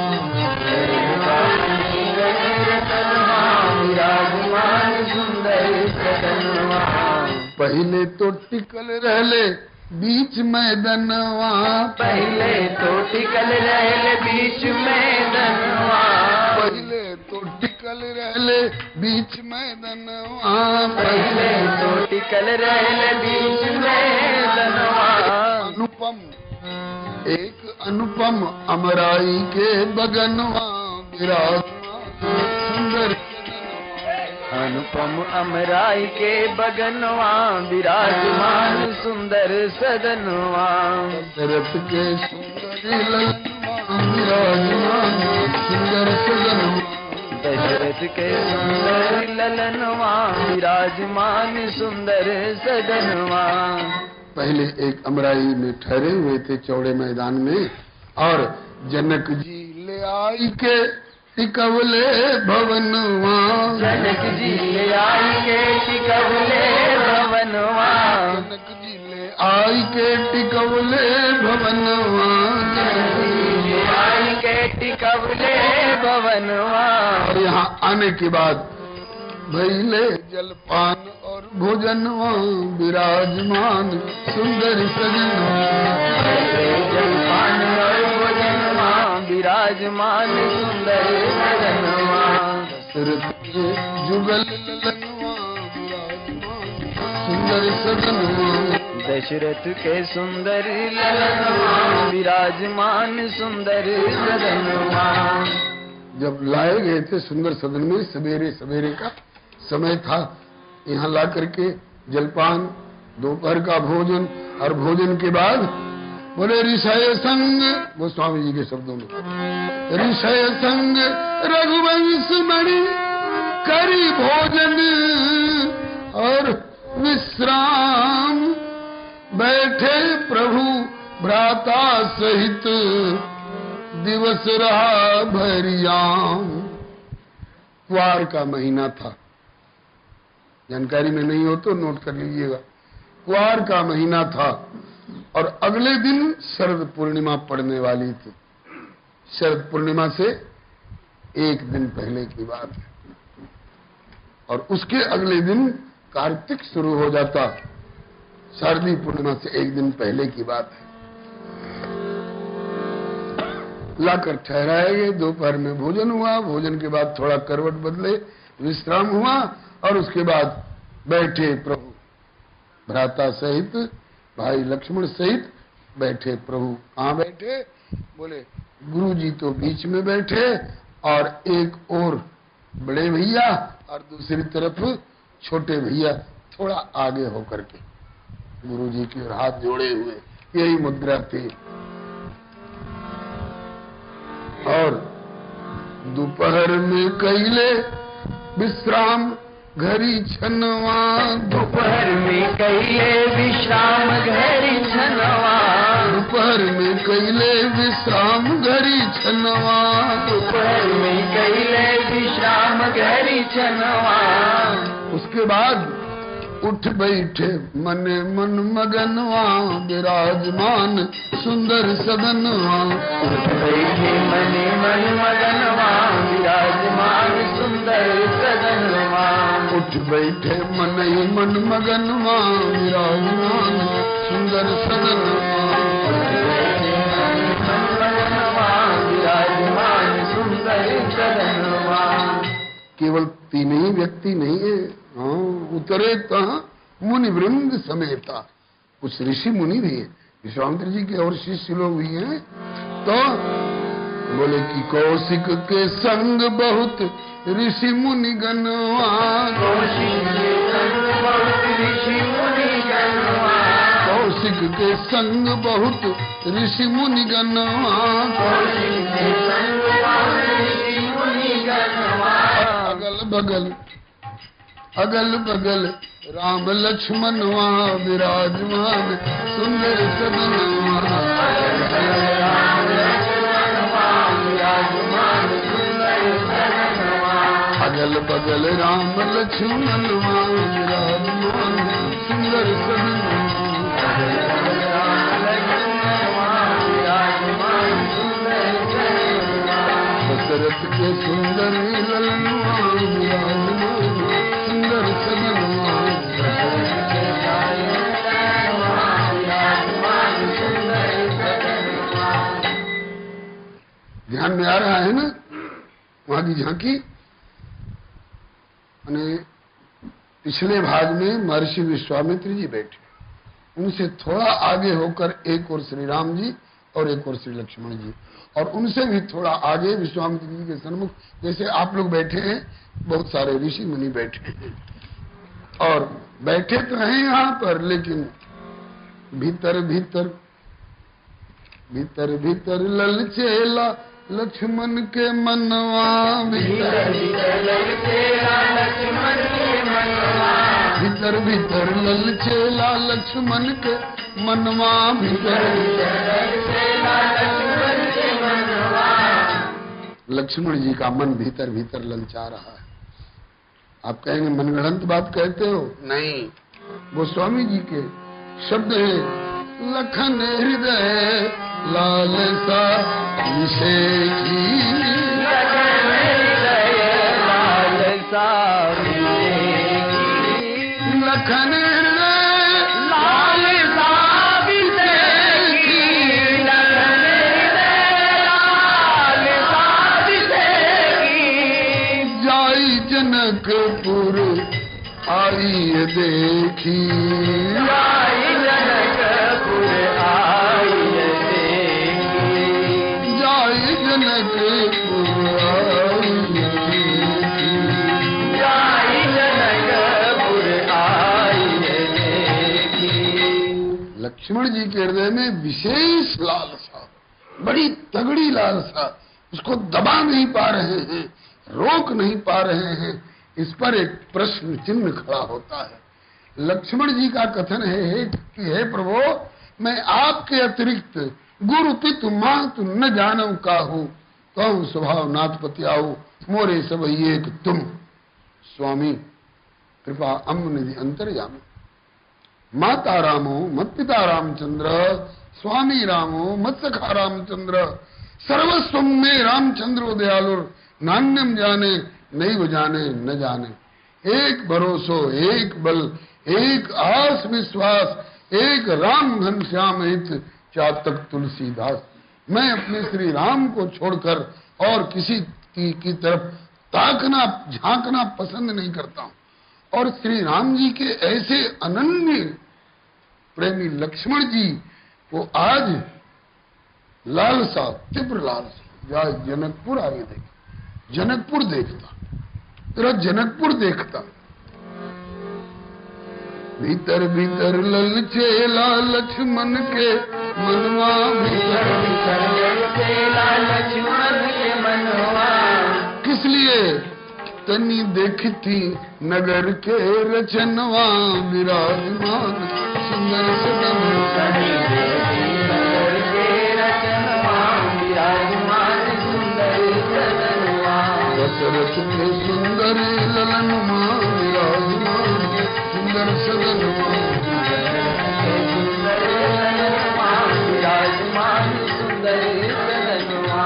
Speaker 2: रतनवा विराजमान सुंदर सदनवा।
Speaker 1: पहले तो टिकल रहले बीच मैदनवा।
Speaker 2: पहले तो टिकल रहले बीच मैदनवा।
Speaker 1: पहले तो टिकल रहले बीच मैदनवा।
Speaker 2: पहले तो टिकल रहले बीच मैदनवा।
Speaker 1: अनुपम एक अनुपम अमराई के बगनवा विराजमान
Speaker 2: अनुपम अमराई के बगनवा विराजमान सुंदर सदनवा
Speaker 1: दशरथ के सुंदर विराजमान सुंदर सदनवा
Speaker 2: दशरथ के सुंदर ललनवा विराजमान सुंदर सदनवा।
Speaker 1: पहले एक अमराई में ठहरे हुए थे चौड़े मैदान में और जनक जी ले आई के टिकवले भवनवा
Speaker 2: जनक जी ले आई के टिकवले भवनवा
Speaker 1: जनक जी ले आई के टिकवले भवनवा
Speaker 2: जनक जी ले आई के टिकवले भवनवा।
Speaker 1: और यहाँ आने के बाद भैले जलपान और भोजनवा विराजमान सुंदर सजनवा
Speaker 2: जलपान और भोजनवा विराजमान सुंदर सजनवा।
Speaker 1: दशरथ के जुगल ललनवा विराजमान सुंदर सजनवा
Speaker 2: दशरथ के सुंदर ललनवा विराजमान सुंदर सजनवा।
Speaker 1: जब लाए गए थे सुंदर सदन में सवेरे सवेरे का समय था, यहाँ ला करके जलपान दोपहर का भोजन और भोजन के बाद बोले ऋषय संग, गोस्वामी जी के शब्दों में ऋषय संग रघुवंश मणि करी भोजन और विश्राम बैठे प्रभु भ्राता सहित दिवस रहा भरियाम। कुआर का महीना था, जानकारी में नहीं हो तो नोट कर लीजिएगा। कुआर का महीना था और अगले दिन शरद पूर्णिमा पड़ने वाली थी। शरद पूर्णिमा से एक दिन पहले की बात है और उसके अगले दिन कार्तिक शुरू हो जाता। शारदीय पूर्णिमा से एक दिन पहले की बात है। लाकर ठहराए गए, दोपहर में भोजन हुआ, भोजन के बाद थोड़ा करवट बदले, विश्राम हुआ और उसके बाद बैठे प्रभु भ्राता सहित, भाई लक्ष्मण सहित बैठे प्रभु। कहाँ बैठे? बोले गुरु जी तो बीच में बैठे और एक और बड़े भैया और दूसरी तरफ छोटे भैया थोड़ा आगे होकर के गुरु जी की ओर हाथ जोड़े हुए, यही मुद्रा थी। और दोपहर में कैले विश्राम घरी छनवा,
Speaker 2: दोपहर में कैले विश्राम घरी छनवा,
Speaker 1: दोपहर में कैले विश्राम घरी छनवा,
Speaker 2: दोपहर में कैले विश्राम घरी छनवा।
Speaker 1: उसके बाद उठ बैठे मने मन मगनवा विराजमान सुंदर सदनवा,
Speaker 2: उठ बैठे मने मन मगनवा विराजमान सुंदर सदनवा,
Speaker 1: उठ बैठे मन ही मन मगनवा विराजमान सुंदर सदनवा,
Speaker 2: विराजमान सुंदर सदनवा।
Speaker 1: केवल तीन ही व्यक्ति नहीं है, हाँ उतरे तहाँ मुनि वृंद समेता, कुछ ऋषि मुनि भी है, विश्वामित्र जी के और शिष्य लोग भी हैं। तो बोले कि कौशिक के संग बहुत ऋषि मुनि गणवा,
Speaker 2: कौशिक के संग बहुत ऋषि मुनि गणवा,
Speaker 1: कौशिक के संग बहुत ऋषि मुनि गणवा,
Speaker 2: कौशिक के संग बहुत ऋषि मुनि गणवा।
Speaker 1: अगल बगल राम लक्ष्मणवा विराजमान सुंदर सदनवा, अगल बगल राम लक्ष्मणवा विराजमान सुंदर सदनवा, दशरथ के सुंदर ललनवा विराजमान सुंदर सदनवा, ध्यान में आ रहा है ना वहां की झांकी। पिछले भाग में महर्षि विश्वामित्र जी बैठे, उनसे थोड़ा आगे होकर एक और श्री राम जी और एक और श्री लक्ष्मण जी, और उनसे भी थोड़ा आगे विश्वामित्र जी के सन्मुख, जैसे आप लोग बैठे हैं, बहुत सारे ऋषि मुनि बैठे हैं, और बैठे तो हैं यहाँ पर, लेकिन भीतर भीतर भीतर भीतर ललचेला लक्ष्मण के मनवा, भीतर भीतर ललचेला लक्ष्मण के मनवा, भीतर भीतर ललचेला लक्ष्मण के मनवा, भीतर भीतर ललचेला लक्ष्मण के मनवा। लक्ष्मण जी का मन भीतर भीतर ललचा रहा है। आप कहेंगे मनगढ़ंत बात कहते हो? नहीं, वो स्वामी जी के शब्द हैं, लखन हृदय लालसा विषेखी, लखन हृदय लालसा विषेखी, लखन हृदय लालसा विषेखी, लखन हृदय लालसा विषेखी। जाई जनकपुर आई देखी, जाई जनकपुर आई देखी, जाई जनकपुर आई देखी, जाई जनकपुर आई देखी। लक्ष्मण जी के हृदय में विशेष लालसा, बड़ी तगड़ी लालसा, उसको दबा नहीं पा रहे हैं, रोक नहीं पा रहे हैं। इस पर एक प्रश्न चिन्ह खड़ा होता है। लक्ष्मण जी का कथन है कि हे प्रभु, मैं आपके अतिरिक्त गुरु पितु मातु न जानऊ काहू, कहूँ स्वभाव नाथपति आऊ, मोरे सब एक तुम। स्वामी कृपा अम्ब निधि अंतर्यामी, माता रामो मत पिता रामचंद्र, स्वामी रामो मत सखा रामचंद्र, सर्वस्व में रामचंद्र दयालुर, नान्यम जाने नहीं जाने न जाने, एक भरोसो एक बल, एक आस विश्वास, एक राम घनश्याम हित, चातक तुलसीदास। मैं अपने श्री राम को छोड़कर और किसी की तरफ ताकना झांकना पसंद नहीं करता हूं, और श्री राम जी के ऐसे अनन्य प्रेमी लक्ष्मण जी को आज लालसा, तीव्र लालसा, जनकपुर आगे देख, जनकपुर देखता, तेरा जनकपुर देखता। भीतर भीतर ललचेला लक्ष्मण के मनवा, भीतर भीतर ललचेला लक्ष्मण के मनवा। किस लिए? तनी देखती नगर के रचनवा, विराजमान सुंदर सदन, तनी देखती नगर के रचनवा, विराजमान सुंदर सदनवा। दशरथ के सुंदर ललनवा, विराजमान सुंदर सदनवा, सुंदर ललनवा, विराजमान सुंदर सदनवा।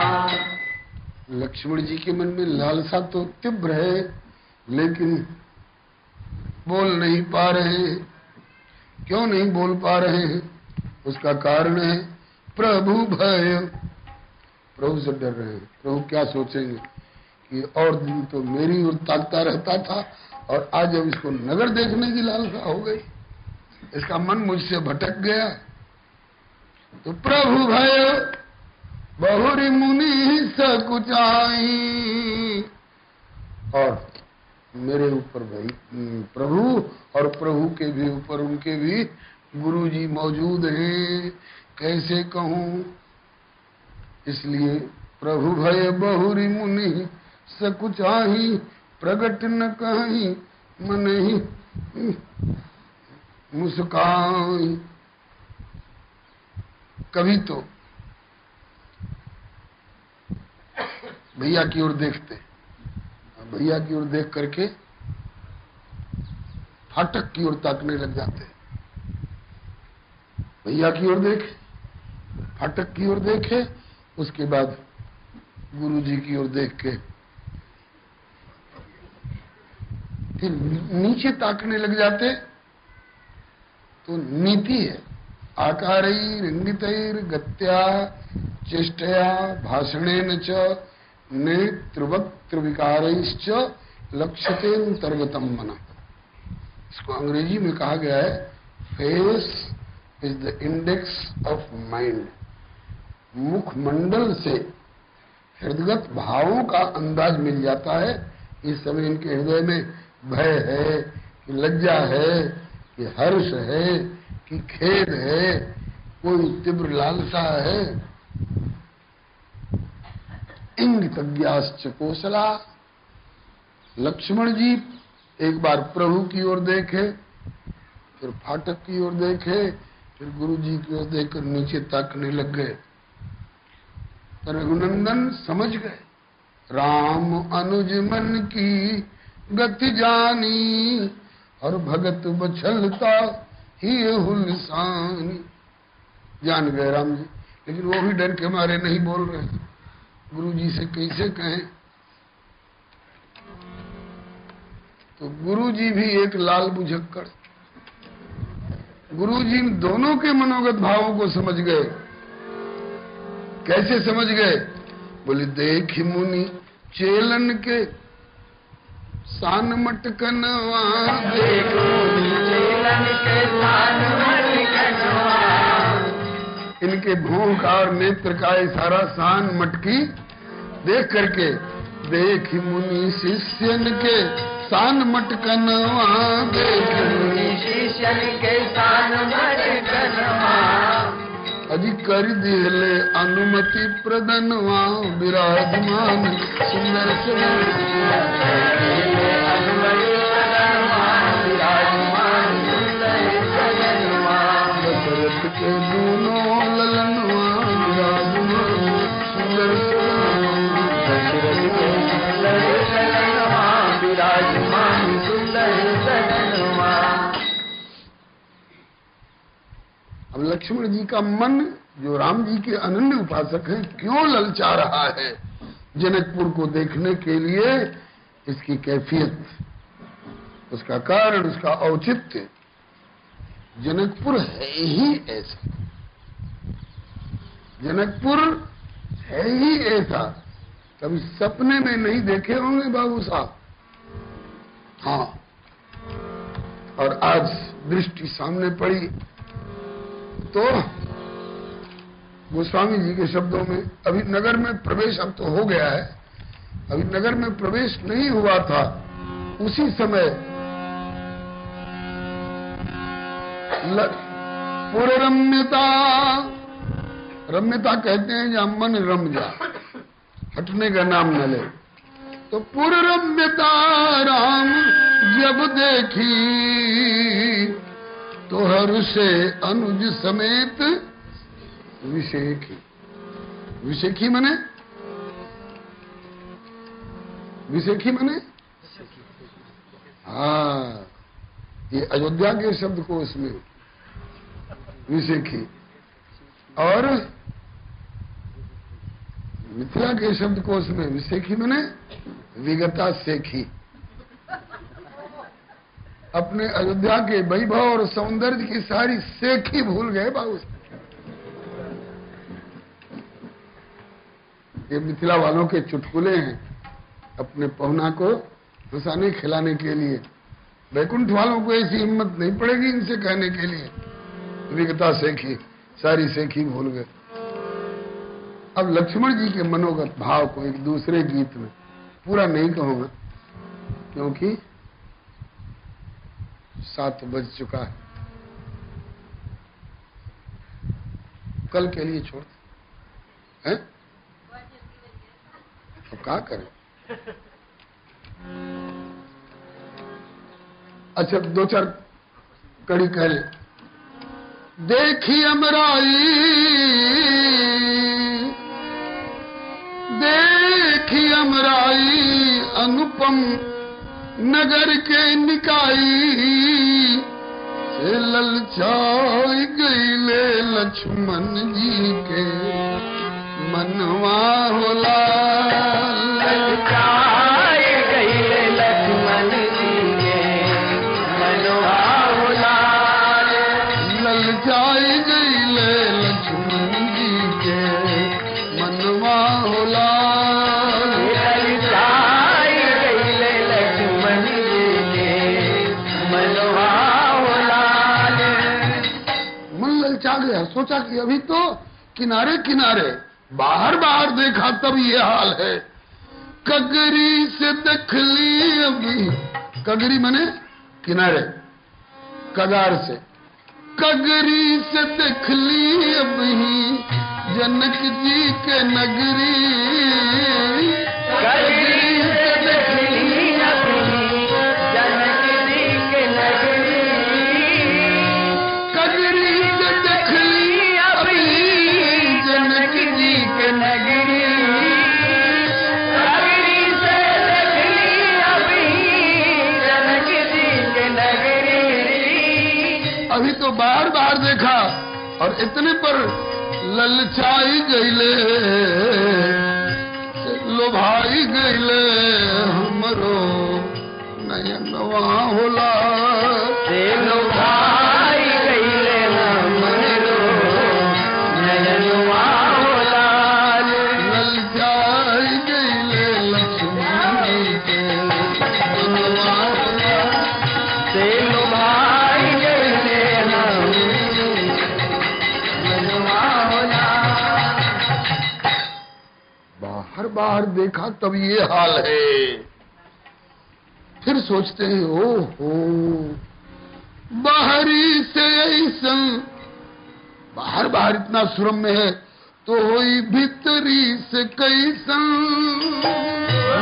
Speaker 1: लक्ष्मण जी के मन में लालसा तो तीव्र है, लेकिन बोल नहीं पा रहे हैं। क्यों नहीं बोल पा रहे हैं? उसका कारण है प्रभु भय। प्रभु से डर रहे हैं। प्रभु क्या सोचेंगे कि और दिन तो मेरी ओर ताकता रहता था, और आज जब इसको नगर देखने की लालसा हो गई, इसका मन मुझसे भटक गया। तो प्रभु भय बहुरी मुनि सकुचाई, और मेरे ऊपर भाई प्रभु, और प्रभु के भी ऊपर उनके भी गुरु जी मौजूद हैं, कैसे कहूं। इसलिए प्रभु भय बहुरी मुनि सकुचाही, प्रगट न कहीं मन ही मुस्काई। कभी तो भैया की ओर देखते, भैया की ओर देख करके फाटक की ओर ताकने लग जाते। भैया की ओर देखे, फाटक की ओर देखे, उसके बाद गुरु जी की ओर देख के फिर नीचे ताकने लग जाते। तो नीति है, आकारैर् गत्या चेष्टया भाषणेन च नेत्रवक्त्र विकारैश्च लक्ष्यतेऽन्तर्गतम् मनः। इसको अंग्रेजी में कहा गया है face is the index of mind. मुखमंडल से हृदयगत भावों का अंदाज मिल जाता है। इस समय इनके हृदय में भय है कि लज्जा है कि हर्ष है कि खेद है, कोई तीव्र लालसा है। इंगितज्ञाश्च कौशला। लक्ष्मण जी एक बार प्रभु की ओर देखे, फिर फाटक की ओर देखे, फिर गुरु जी की ओर देखकर नीचे ताकने लग गए। रघुनंदन समझ गए, राम अनुज मन की गति जानी और भगत बछलता ही हुलसानी। जान गए राम जी, लेकिन वो भी डर के मारे नहीं बोल रहे। गुरु जी से कैसे कहें? तो गुरु जी भी एक लाल बुझक्कड़। गुरु जी दोनों के मनोगत भावों को समझ गए। कैसे समझ गए? बोले, देख मुनि चेलन के सान मटकनवा,
Speaker 2: देखो चेलन के सान मटकनवा।
Speaker 1: इनके भोंक और नेत्र का इशारा सान मटकी देख करके, देख मुनि शिष्यन के सान मटकनवा,
Speaker 2: देख मुनि शिष्यन के सान मटकनवा।
Speaker 1: अजी कर दिले अनुमति प्रदनवा, विराजमान सुंदर दशरथ के दूनों ललनवा, विराजमान सुंदर
Speaker 2: दशरथ के ललनवा, विराजमान सुंदर सदनवा।
Speaker 1: अब लक्ष्मण जी का मन, जो राम जी के अनन्य उपासक हैं, क्यों ललचा रहा है जनकपुर को देखने के लिए? इसकी कैफियत, उसका कारण, उसका औचित्य। जनकपुर है ही ऐसा, जनकपुर है ही ऐसा। कभी सपने में नहीं देखे होंगे बाबू साहब। हाँ, और आज दृष्टि सामने पड़ी तो गोस्वामी जी के शब्दों में, अभी नगर में प्रवेश अब तो हो गया है, अभी नगर में प्रवेश नहीं हुआ था, उसी समय पुररम्यता, रम्यता कहते हैं जहां मन रम जा, हटने का नाम न ले। तो पुररम्यता राम जब देखी, तो हर्षे अनुज समेत विषेखी। विषेखी मने, विषेखी मने, हाँ, ये अयोध्या के शब्द को इसमें विषेखी, और मिथिला के शब्द को उसमें विषेखी मने विगता सेखी। अपने अयोध्या के वैभव और सौंदर्य की सारी सेखी भूल गए बाबू। ये मिथिला वालों के चुटकुले हैं, अपने पहुना को हंसाने खिलाने के लिए। वैकुंठ वालों को ऐसी हिम्मत नहीं पड़ेगी इनसे कहने के लिए विगता सेखी, सारी सेखी भूल गए। अब लक्ष्मण जी के मनोगत भाव को एक दूसरे गीत में पूरा नहीं कहूंगा, क्योंकि 7 बज चुका है, कल के लिए छोड़ हैं। तो क्या करें? अच्छा, 2-4 कड़ी कह ले। देखी अमराई, देखी अमराई अनुपम नगर के निकाई, से ललचाई गईले लक्ष्मण जी के मनवा होला।
Speaker 2: ललचाई गईले लक्ष्मण जी के मनवा होला।
Speaker 1: ललचाई गईले लक्ष्मण जी के मनवा होला।
Speaker 2: ललचाई गईले लक्ष्मण जी के मनवा होला।
Speaker 1: मन ललचा गया, सोचा कि अभी तो किनारे किनारे, बाहर बाहर देखा तब ये हाल है। कगरी से देख ली अभी, कगरी मने किनारे, कगार से, कगरी से देख ली अभी जनक जी के नगरी,
Speaker 2: कगरी से देख ली अभी जनक जी के नगरी,
Speaker 1: कगरी से देख ली अभी जनक जी के नगरी,
Speaker 2: कगरी से देख ली अभी जनक जी के नगरी।
Speaker 1: अभी तो बाहर बाहर देखा और इतने पर ललचाई गईले, लोभाई गईले हमरो नयनवा होला,
Speaker 2: से लोभाई गईले हमरो नयनवा होला,
Speaker 1: ललचाई गईले लक्ष्मी के नयनवा होला,
Speaker 2: से लोभाई गईले नयनवा होला।
Speaker 1: बाहर बाहर देखा तब ये हाल है। फिर सोचते हैं ओहो बाहरी से ऐसन, बाहर बाहर इतना श्रम में है तो होई भीतरी से कैसन,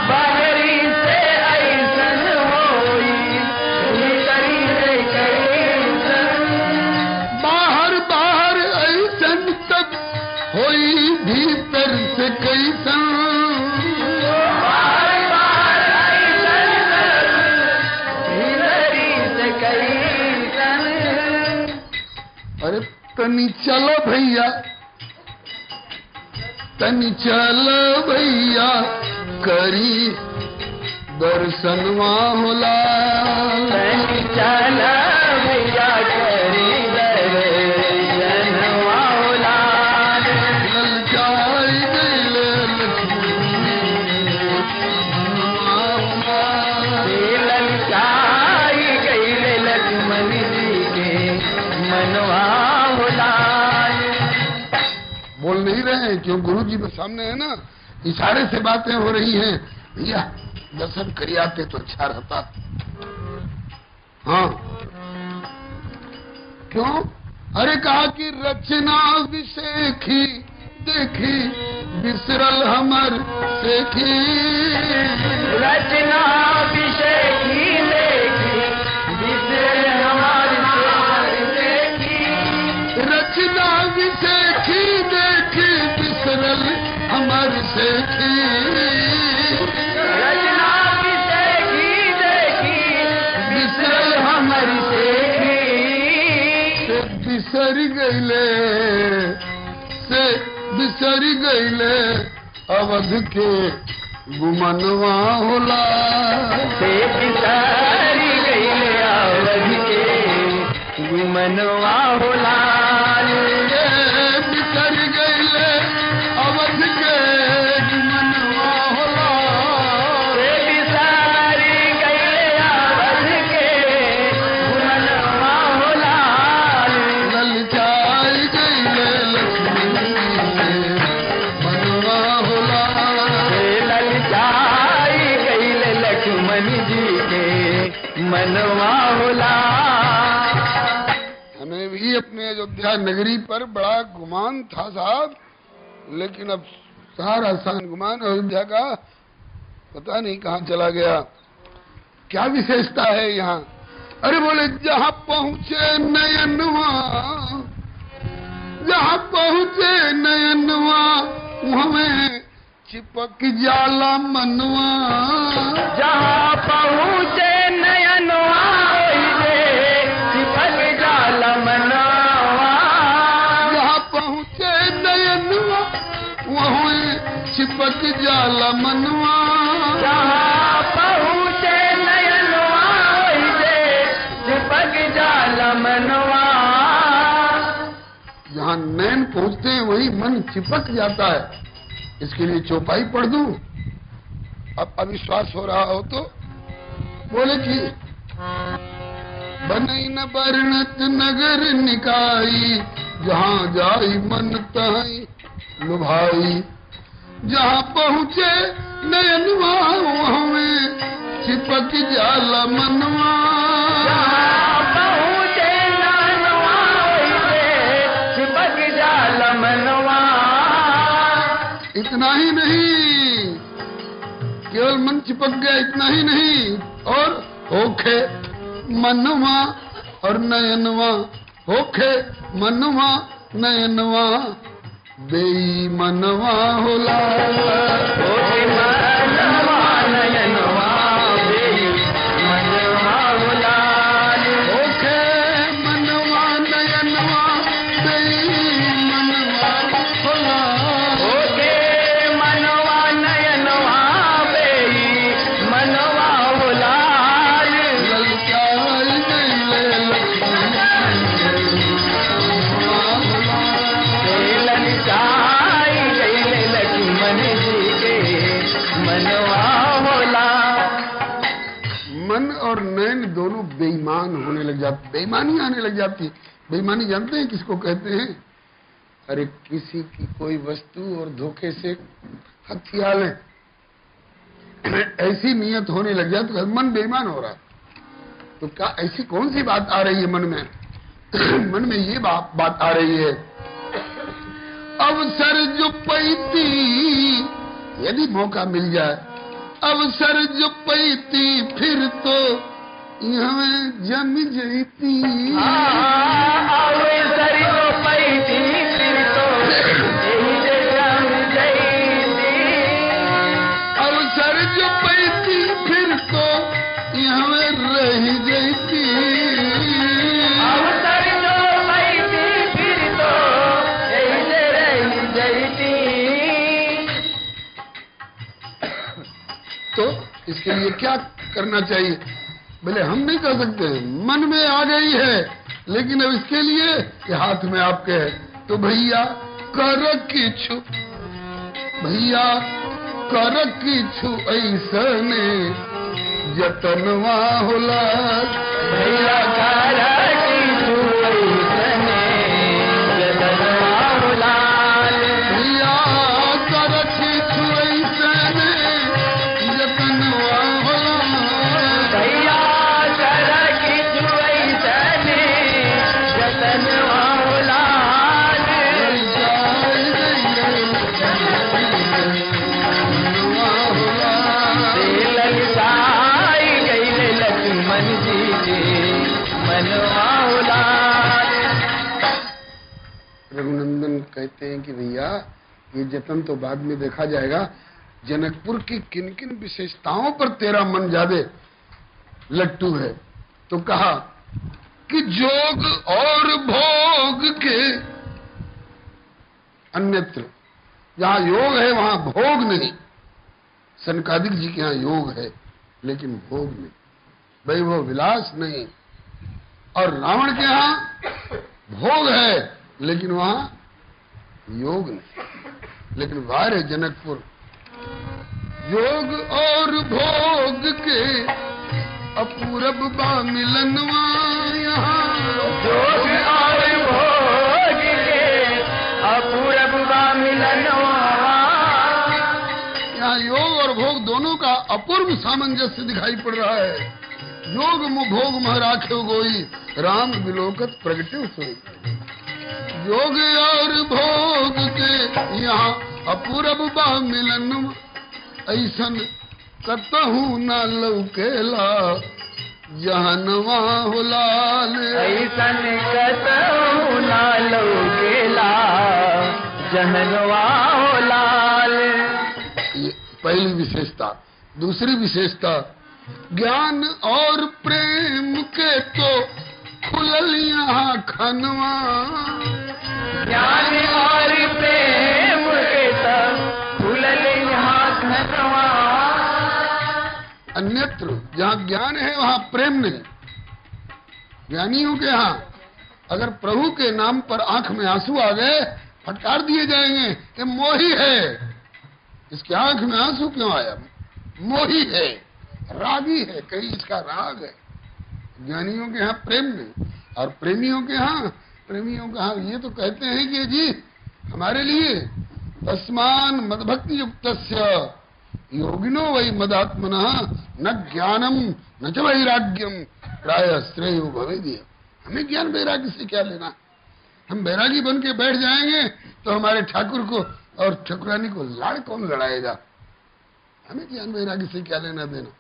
Speaker 2: बाहरी से ऐसन होई भीतरी से कैसन,
Speaker 1: बाहर बाहर ऐसन तब होई भीतर से कैसन,
Speaker 2: बाहर बाहर ऐसन भीतरी से कैसन।
Speaker 1: अरे तनी चलो भैया, तनी चलो भैया करी दर्शनवा होला,
Speaker 2: तनी चल भैया करी दर्शनवा होला,
Speaker 1: ललचाई गईले लक्ष्मी
Speaker 2: ललचाई गईले लक्ष्मण जी के मनवा होला।
Speaker 1: बोल नहीं रहे हैं क्यों? गुरु जी के सामने है ना, इशारे से बातें हो रही हैं। भैया दर्शन करी आते तो अच्छा रहता। हाँ क्यों? अरे कहा कि रचना विशेखी देखी बिसरल हमर सेखी,
Speaker 2: रचना विशेखी देखी बिसरल हमर सेखी,
Speaker 1: रचना विशेखी देखी बिसरल हमर सेखी,
Speaker 2: रचना विशेखी देखी बिसरल हमर सेखी,
Speaker 1: से बिसर गईले, से बिसर गईले अवध के गुमनवा होला,
Speaker 2: से बिसर गईले अवध के गुमनवा होला,
Speaker 1: बिसर गईले अवध के गुमनवा होला,
Speaker 2: से बिसर गईले अवध के गुमनवा होला,
Speaker 1: ललचाई गईले लक्ष्मी मनवा होला,
Speaker 2: ललचाई गईले लक्ष्मण जी के मनवा होला।
Speaker 1: हमें भी अपने अयोध्या नगरी पर बड़ा गुमान था साहब, लेकिन अब सारा गुमान अयोध्या का पता नहीं कहाँ चला गया। क्या विशेषता है यहाँ? अरे बोले जहाँ पहुँचे नयनवा, जहाँ पहुँचे नयनवा वहाँ चिपक जाला मनवा,
Speaker 2: जहाँ पहुँचे नयनवा चिपक जाला मनवा,
Speaker 1: जहाँ पहुँचे नयनवा वहाँ चिपक जाला मनवा,
Speaker 2: जहाँ पहुँचे नयनवा चिपक जाला मनवा,
Speaker 1: जहाँ नैन पहुँचते हैं वही मन चिपक जाता है। इसके लिए चौपाई पढ़ दूं? अब अविश्वास हो रहा हो तो बोले कि बनई न बरनत नगर निकाई, जहाँ जाई मन तहीं लुभाई। जहाँ पहुँचे नयनवा वहाँ में चिपक जाला मनवा।
Speaker 2: पहुँचे नयनवा चिपक जाला मनवा।
Speaker 1: इतना ही नहीं, केवल मन चिपक गया इतना ही नहीं, और होखे मनवा और नयनवा, होखे मनवा नयनवा बेईमनवा होला।
Speaker 2: होखे मनवा नयनवा बेईमनवा होला।
Speaker 1: होखे मनवा नयनवा बेईमनवा होला।
Speaker 2: होखे मनवा नयनवा बेईमनवा होला।
Speaker 1: ललचाई गइले
Speaker 2: ललचाई गइले लक्ष्मण जी के मनवा होला।
Speaker 1: मन और नैन दोनों बेईमान होने लग जाते, बेईमानी आने लग जाती। बेईमानी जानते हैं किसको कहते हैं? अरे किसी की कोई वस्तु और धोखे से हथिया लें, ऐसी नियत होने लग जाती है, मन बेईमान हो रहा। तो क्या ऐसी कौन सी बात आ रही है मन में? मन में ये बात आ रही है, अवसर जो पैती, यदि मौका मिल जाए, अवसर जो पैती फिर तो यहाँ जम जैती।
Speaker 2: अवसर जो पैती फिर तो यही जम जैती।
Speaker 1: अवसर जो पैती फिर तो यहाँ रह जैती।
Speaker 2: अवसर जो पैती फिर तो यही रह जैती।
Speaker 1: तो इसके लिए क्या करना चाहिए? बोले हम नहीं कर सकते, मन में आ गई है, लेकिन अब इसके लिए ये हाथ में आपके है। तो भैया कर किछु, भैया कर किछु ऐसने जतनवा होला।
Speaker 2: भैया कर किछु ऐसने जतनवा होला।
Speaker 1: भैया कर किछु ऐसने जतनवा होला।
Speaker 2: भैया कर किछु ऐसने जतनवा होला। ललचाई गइले लक्ष्मण जी के मनवा होला।
Speaker 1: रघुनंदन कहते हैं कि भैया ये जतन तो बाद में देखा जाएगा, जनकपुर की किन किन विशेषताओं पर तेरा मन ज्यादा लट्टू है। तो कहा कि जोग और भोग के अन्यत्र, जहां योग है वहां भोग नहीं। सनकादिक जी के यहाँ योग है लेकिन भोग नहीं, वैभव विलास नहीं। और रावण के यहाँ भोग है लेकिन वहां योग नहीं। लेकिन बाहर है जनकपुर, योग और भोग के अपूरब बा मिलनवा। यहाँ
Speaker 2: जोग और भोग के अपूरब बा मिलनवा।
Speaker 1: यहाँ योग और भोग दोनों का अपूर्व सामंजस्य दिखाई पड़ रहा है। योग भोग मह राखे गोई, राम विलोकत प्रगटे सोई। योग और भोग के यहाँ अपूरब बा मिलन, ऐसन कतहू न लौकेला जहनवा हो लाल।
Speaker 2: ऐसन कतहू न लौकेला जहनवा हो लाल।
Speaker 1: ये पहली विशेषता। दूसरी विशेषता, ज्ञान और प्रेम के तो खुलल यहाँ खनवा।
Speaker 2: ज्ञान और प्रेम के तो खुलल यहाँ खनवा।
Speaker 1: अन्यत्र जहाँ ज्ञान है वहाँ प्रेम नहीं। ज्ञानियों के यहाँ अगर प्रभु के नाम पर आंख में आंसू आ गए, फटकार दिए जाएंगे, ये मोही है। इसके आंख में आंसू क्यों आया? मोही है, रागी है, कहीं इसका राग है। ज्ञानियों के यहाँ प्रेम नहीं। और प्रेमियों के यहाँ ये तो कहते हैं कि जी हमारे लिए तस्मान मदभक्ति युक्तस्य योगिनो वै मदात्मनः न ज्ञानम न च वैराग्यम प्राय श्रेयो भवेदिय। हमें ज्ञान वैराग्य से क्या लेना? हम वैरागी बन के बैठ जाएंगे तो हमारे ठाकुर को और ठकुरानी को लाड़ कौन लड़ाएगा? हमें ज्ञान वैराग्य से क्या लेना देना?